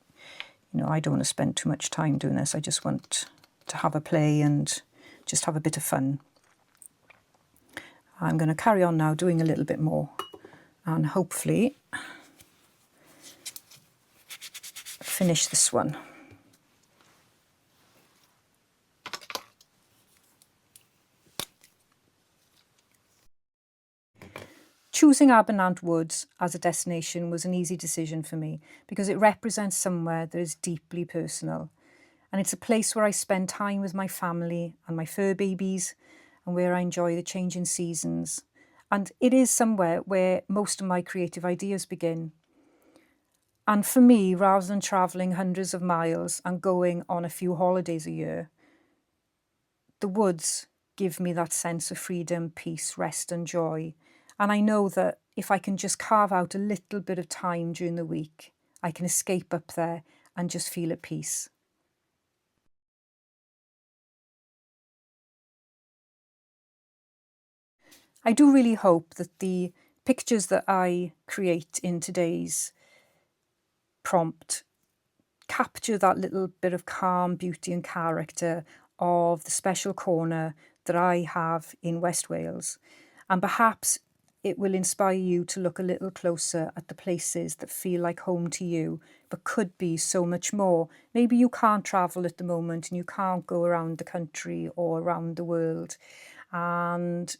S1: I don't want to spend too much time doing this. I just want to have a play and just have a bit of fun. I'm going to carry on now doing a little bit more, and hopefully finish this one. Choosing Abernant Woods as a destination was an easy decision for me because it represents somewhere that is deeply personal, and it's a place where I spend time with my family and my fur babies, and where I enjoy the changing seasons. And it is somewhere where most of my creative ideas begin. And for me, rather than travelling hundreds of miles and going on a few holidays a year, the woods give me that sense of freedom, peace, rest and joy. And I know that if I can just carve out a little bit of time during the week, I can escape up there and just feel at peace. I do really hope that the pictures that I create in today's prompt capture that little bit of calm, beauty and character of the special corner that I have in West Wales. And perhaps it will inspire you to look a little closer at the places that feel like home to you, but could be so much more. Maybe you can't travel at the moment and you can't go around the country or around the world. And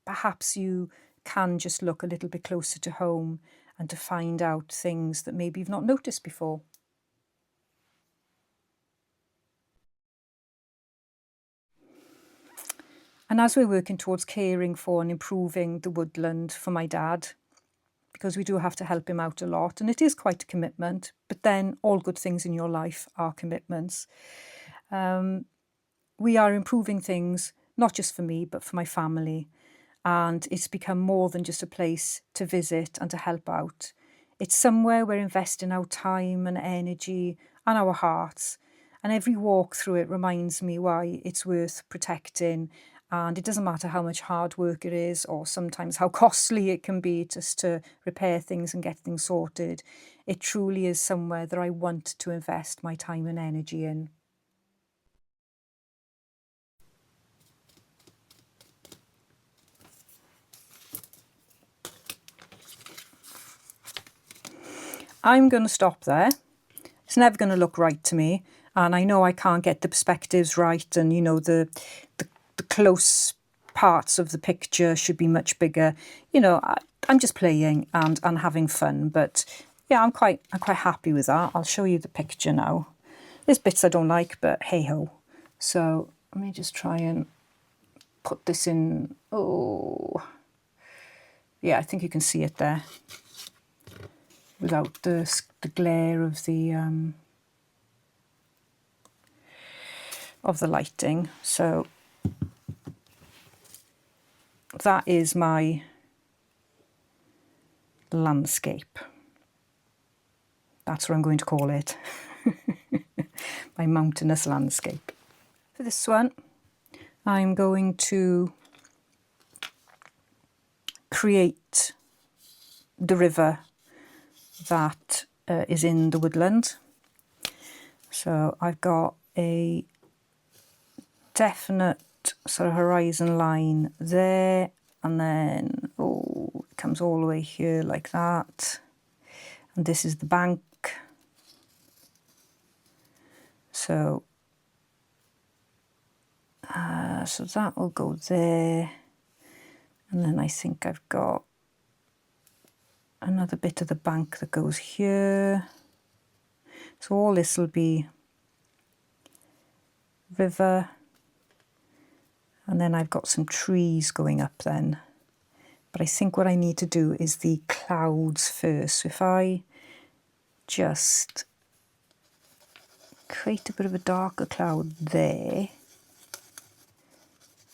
S1: perhaps you can just look a little bit closer to home and to find out things that maybe you've not noticed before. And as we're working towards caring for and improving the woodland for my dad, because we do have to help him out a lot, and it is quite a commitment, but then all good things in your life are commitments. We are improving things, not just for me, but for my family. And it's become more than just a place to visit and to help out. It's somewhere we're investing our time and energy and our hearts. And every walk through it reminds me why it's worth protecting. And it doesn't matter how much hard work it is, or sometimes how costly it can be just to repair things and get things sorted. It truly is somewhere that I want to invest my time and energy in. I'm going to stop there. It's never going to look right to me. And I know I can't get the perspectives right, and the close parts of the picture should be much bigger. I'm just playing and having fun, but yeah, I'm quite happy with that. I'll show you the picture now. There's bits I don't like, but hey ho. So let me just try and put this in. Oh, yeah, I think you can see it there without the glare of the of the lighting. So that is my landscape. That's what I'm going to call it. My mountainous landscape. For this one, I'm going to create the river that is in the woodland. So I've got a definite sort of horizon line there, and then it comes all the way here like that, and this is the bank. So so that will go there, and then I think I've got another bit of the bank that goes here. So all this will be river, and then I've got some trees going up then. But I think what I need to do is the clouds first. So if I just create a bit of a darker cloud there,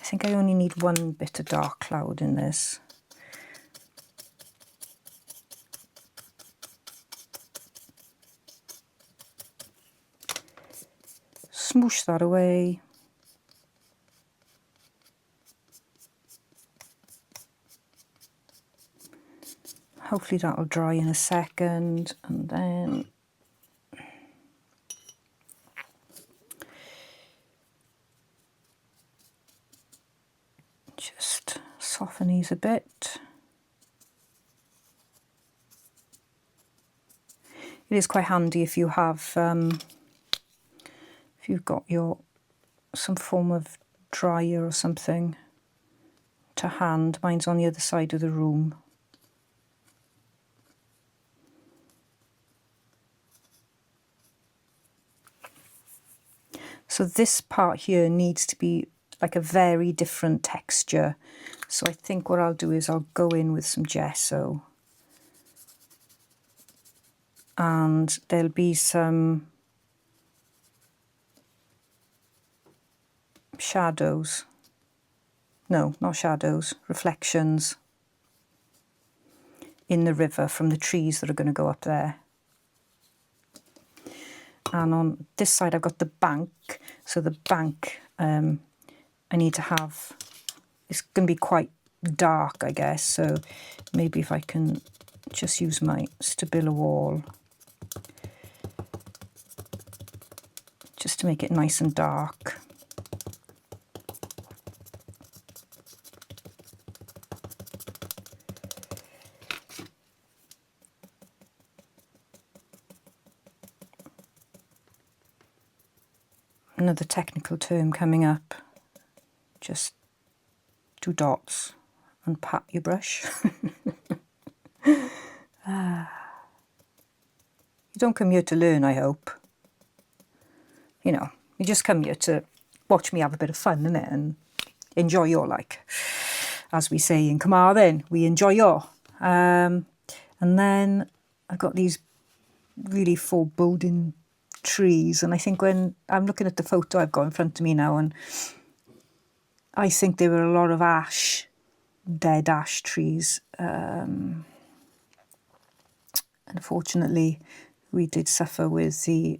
S1: I think I only need one bit of dark cloud in this. Smoosh that away. Hopefully that'll dry in a second, and then just soften these a bit. It is quite handy if you have, if you've got some form of dryer or something to hand. Mine's on the other side of the room. So this part here needs to be like a very different texture. So I think what I'll do is I'll go in with some gesso, and there'll be some shadows. No, not shadows, reflections in the river from the trees that are going to go up there. And on this side I've got the bank. So the bank I need to have, it's going to be quite dark, I guess. So maybe if I can just use my Stabilo wall just to make it nice and dark. Another technical term coming up. Just do dots and pat your brush. You don't come here to learn, I hope. You know, you just come here to watch me have a bit of fun, innit, and enjoy your, like, as we say in Carmarthen, we enjoy your. And then I've got these really foreboding trees, and I think when I'm looking at the photo I've got in front of me now, and I think there were a lot of ash, dead ash trees. Unfortunately, we did suffer with the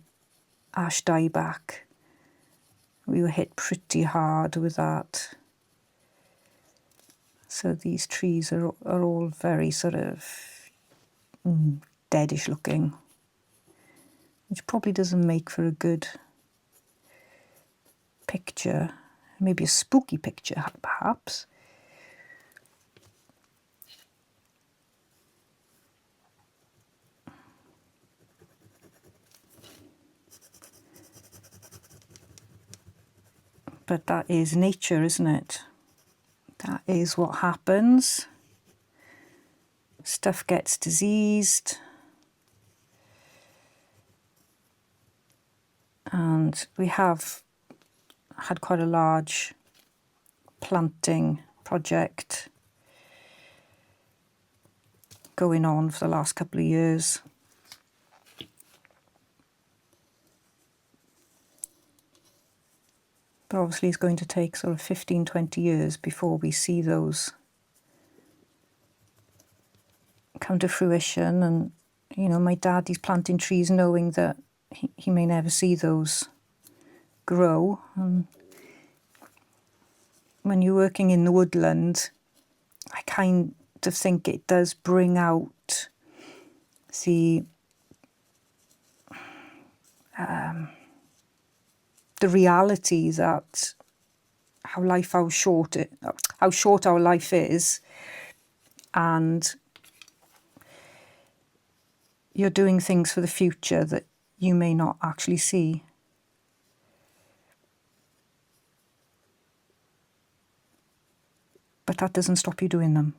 S1: ash dieback. We were hit pretty hard with that. So these trees are all very sort of deadish looking, which probably doesn't make for a good picture. Maybe a spooky picture, perhaps. But that is nature, isn't it? That is what happens. Stuff gets diseased. And we have had quite a large planting project going on for the last couple of years. But obviously it's going to take sort of 15-20 years before we see those come to fruition. And, you know, my dad, he's planting trees knowing that he may never see those grow. And when you're working in the woodland, I kind of think it does bring out the reality that how short our life is, and you're doing things for the future that you may not actually see. But that doesn't stop you doing them.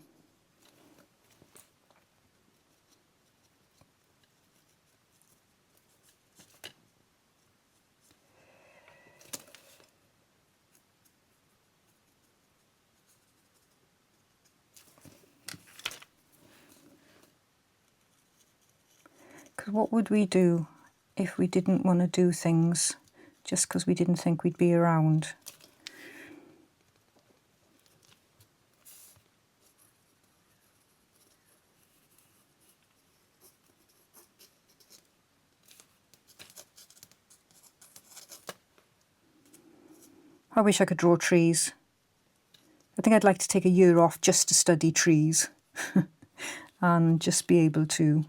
S1: Because what would we do if we didn't want to do things just because we didn't think we'd be around? I wish I could draw trees. I think I'd like to take a year off just to study trees and just be able to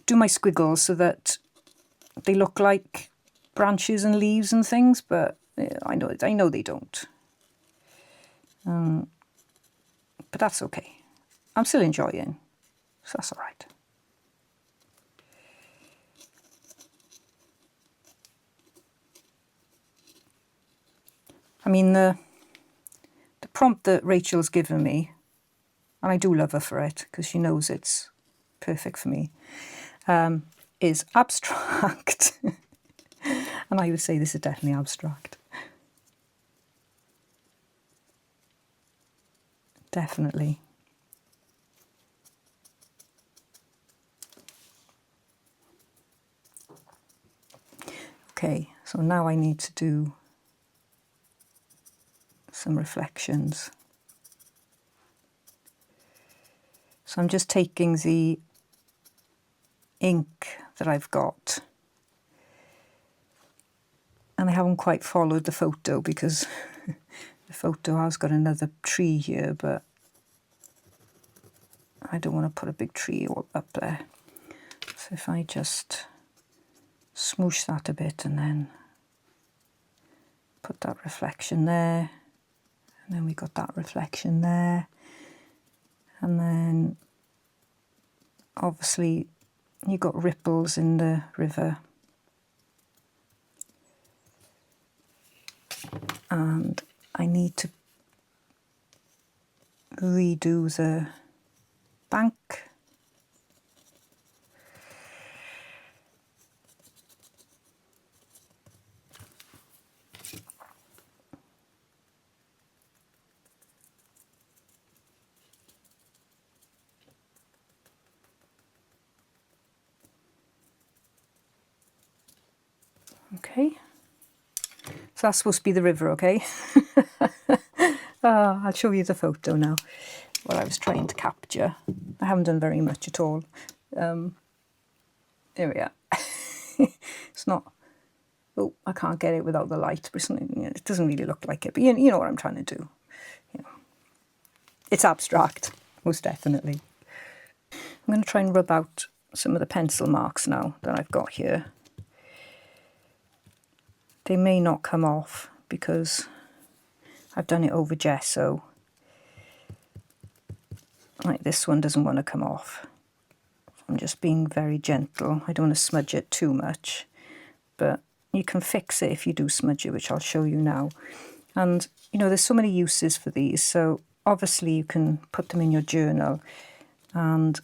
S1: do my squiggles so that they look like branches and leaves and things, but I know they don't. But that's okay. I'm still enjoying, so that's all right. I mean, the prompt that Rachel's given me, and I do love her for it because she knows it's perfect for me, is abstract. And I would say this is definitely abstract. Definitely. Okay, so now I need to do some reflections. So I'm just taking the ink that I've got, and I haven't quite followed the photo because the photo has got another tree here, but I don't want to put a big tree all up there. So if I just smoosh that a bit and then put that reflection there, and then we got that reflection there, and then obviously you got ripples in the river, and I need to redo the bank. Okay, so that's supposed to be the river, okay? I'll show you the photo now, what I was trying to capture. I haven't done very much at all. There we are. It's not, oh, I can't get it without the light, but it doesn't really look like it, but you know what I'm trying to do. You know. It's abstract, most definitely. I'm going to try and rub out some of the pencil marks now that I've got here. They may not come off because I've done it over gesso. Like this one doesn't want to come off. I'm just being very gentle. I don't want to smudge it too much, but you can fix it if you do smudge it, which I'll show you now. And you know, there's so many uses for these. So obviously you can put them in your journal, and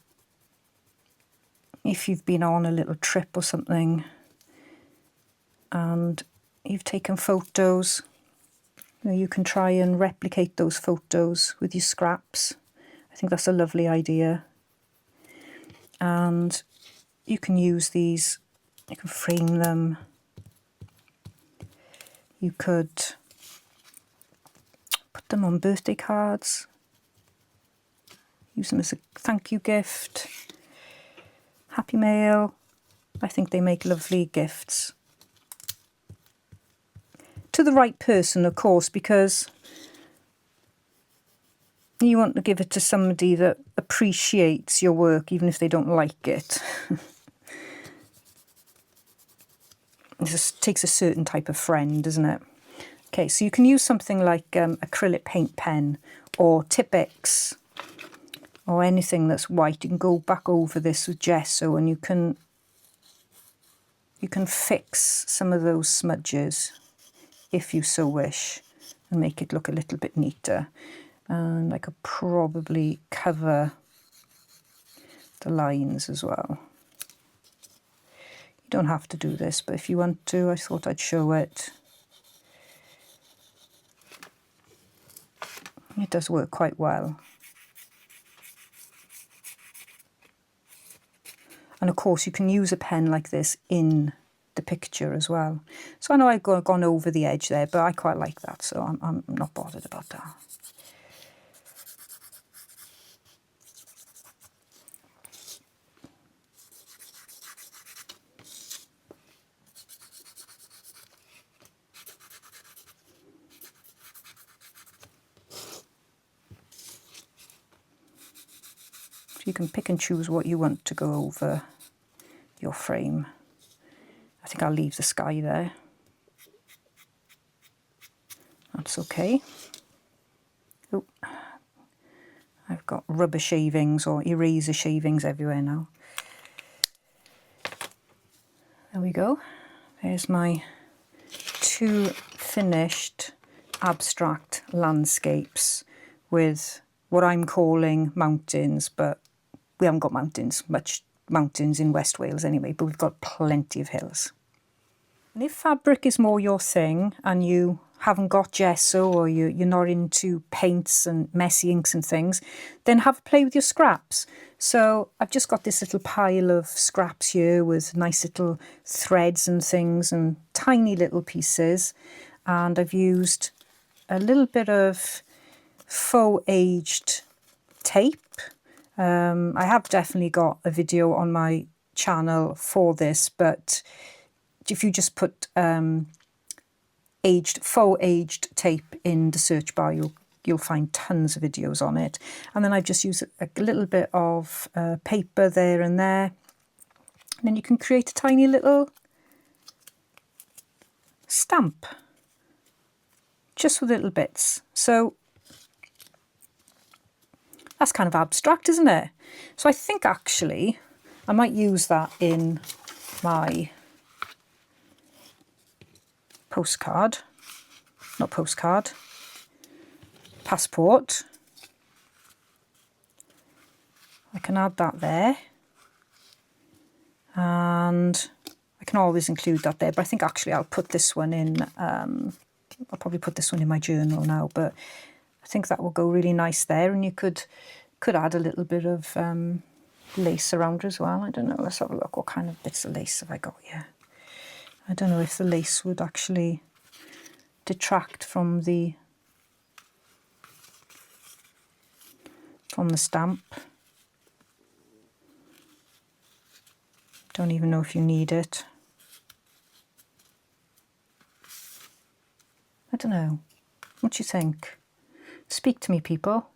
S1: if you've been on a little trip or something and you've taken photos, you can try and replicate those photos with your scraps. I think that's a lovely idea. And you can use these, you can frame them. You could put them on birthday cards, use them as a thank you gift, happy mail. I think they make lovely gifts. To the right person, of course, because you want to give it to somebody that appreciates your work, even if they don't like it. It just takes a certain type of friend, doesn't it? Okay, so you can use something like acrylic paint pen or Tipp-Ex or anything that's white. You can go back over this with gesso and you can fix some of those smudges if you so wish and make it look a little bit neater. And I could probably cover the lines as well. You don't have to do this, but if you want to, I thought I'd show it. It does work quite well. And of course you can use a pen like this in the picture as well. So I know I've gone over the edge there, but I quite like that, so I'm not bothered about that. So you can pick and choose what you want to go over your frame. I think I'll leave the sky there. That's okay. Oh, I've got rubber shavings or eraser shavings everywhere now. There we go. There's my 2 finished abstract landscapes with what I'm calling mountains, but we haven't got much mountains in West Wales anyway, but we've got plenty of hills. And if fabric is more your thing and you haven't got gesso or you're not into paints and messy inks and things, then have a play with your scraps. So I've just got this little pile of scraps here with nice little threads and things and tiny little pieces. And I've used a little bit of faux aged tape. I have definitely got a video on my channel for this, but if you just put faux aged tape in the search bar, you'll find tons of videos on it. And then I've just used a little bit of paper there and there. And then you can create a tiny little stamp just with little bits. So that's kind of abstract, isn't it? So I think actually I might use that in my passport. I can add that there, and I can always include that there, but I think actually I'll put this one in, I'll probably put this one in my journal now, but I think that will go really nice there. And you could add a little bit of lace around as well. I don't know, let's have a look. What kind of bits of lace have I got here? I don't know if the lace would actually detract from the stamp. Don't even know if you need it. I don't know. What do you think? Speak to me, people.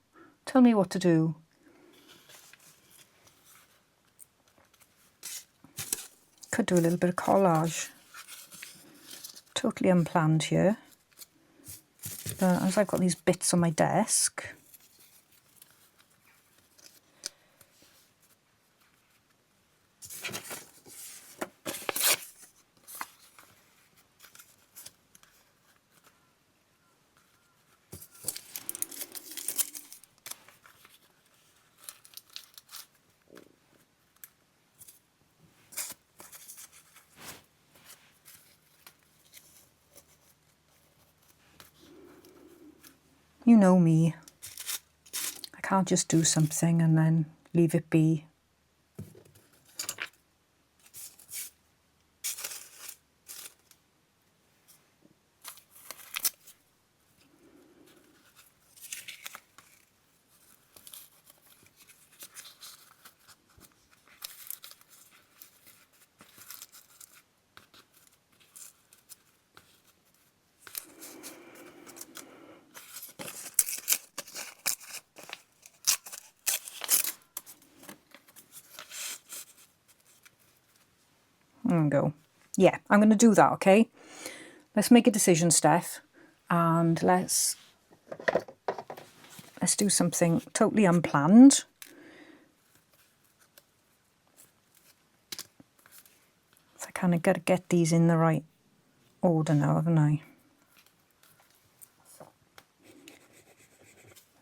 S1: Tell me what to do. Could do a little bit of collage. Totally unplanned here. But as I've got these bits on my desk, you know me. I can't just do something and then leave it be. There we go. Yeah, I'm going to do that, okay? Let's make a decision, Steph, and let's do something totally unplanned. So I kind of got to get these in the right order now, haven't I?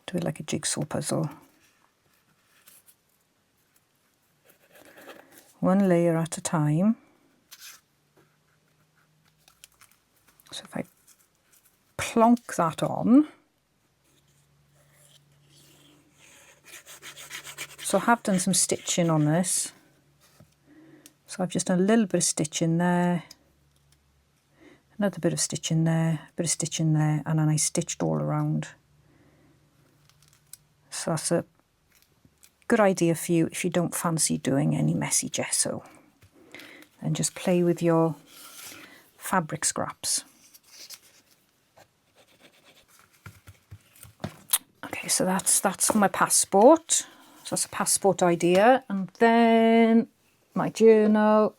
S1: Do it like a jigsaw puzzle. One layer at a time. So if I plonk that on, so I have done some stitching on this. So I've just done a little bit of stitching there, another bit of stitching there, a bit of stitching there, and then I stitched all around. So that's a good idea for you if you don't fancy doing any messy gesso. And just play with your fabric scraps. Okay, so that's my passport. So that's a passport idea. And then my journal.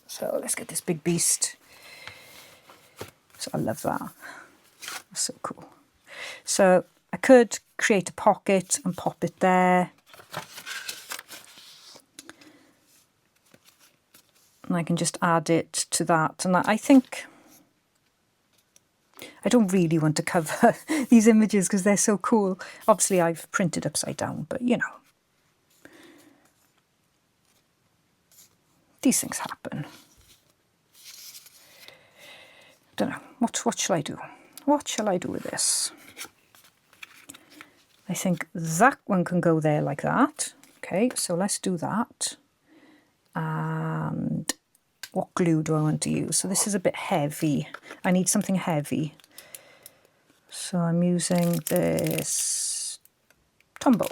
S1: So let's get this big beast. So I love that. That's so cool. So I could create a pocket and pop it there. And I can just add it to that. And I think I don't really want to cover these images because they're so cool. Obviously I've printed upside down, but you know. These things happen. Don't know. What shall I do? What shall I do with this? I think that one can go there like that. Okay, so let's do that. And what glue do I want to use? So this is a bit heavy. I need something heavy. So I'm using this Tombow.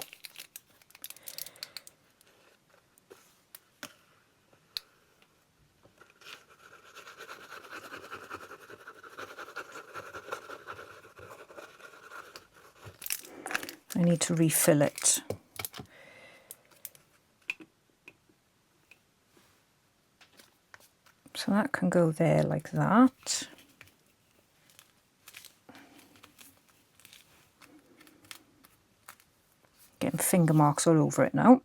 S1: I need to refill it. So that can go there like that. Getting finger marks all over it now.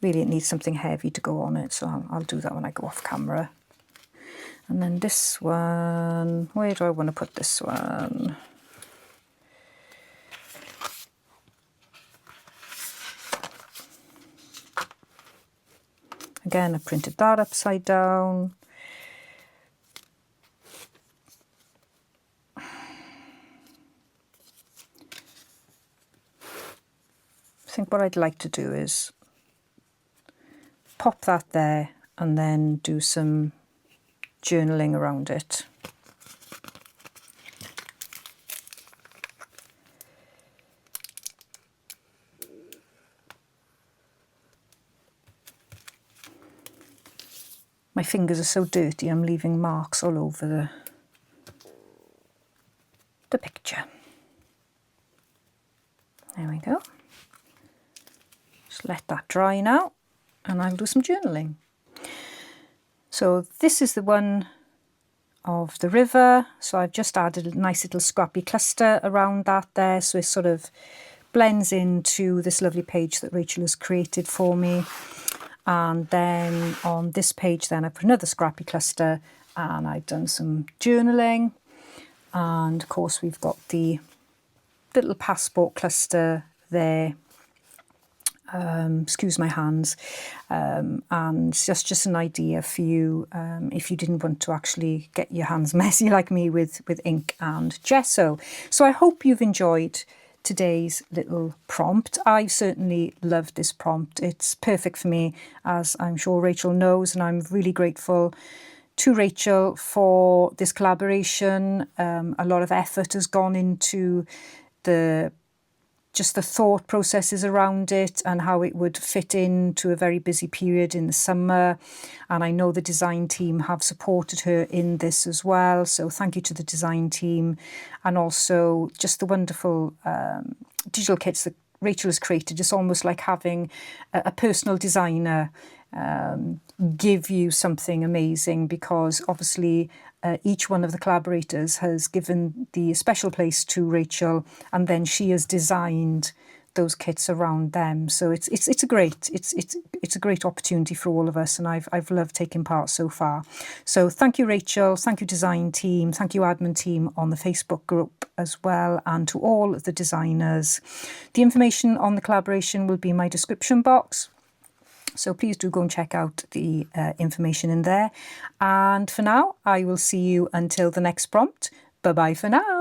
S1: Really, it needs something heavy to go on it, so I'll do that when I go off camera. And then this one, where do I want to put this one? Again, I printed that upside down. I think what I'd like to do is pop that there and then do some journaling around it. My fingers are so dirty, I'm leaving marks all over the picture. There we go. Just let that dry now, and I'll do some journaling. So this is the one of the river. So I've just added a nice little scrappy cluster around that there. So it sort of blends into this lovely page that Rachel has created for me. And then on this page then I put another scrappy cluster and I've done some journaling. And of course we've got the little passport cluster there. Excuse my hands, and just an idea for you if you didn't want to actually get your hands messy like me with ink and gesso. So I hope you've enjoyed today's little prompt. I certainly loved this prompt. It's perfect for me, as I'm sure Rachel knows, and I'm really grateful to Rachel for this collaboration. A lot of effort has gone into just the thought processes around it and how it would fit into a very busy period in the summer. And I know the design team have supported her in this as well. So thank you to the design team, and also just the wonderful digital kits that Rachel has created. It's almost like having a personal designer give you something amazing, because obviously each one of the collaborators has given the special place to Rachel, and then she has designed those kits around them. So it's a great opportunity for all of us, and I've loved taking part so far. So thank you, Rachel. Thank you, design team. Thank you, admin team on the Facebook group as well, and to all the designers. The information on the collaboration will be in my description box, so please do go and check out the information in there. And for now, I will see you until the next prompt. Bye bye for now.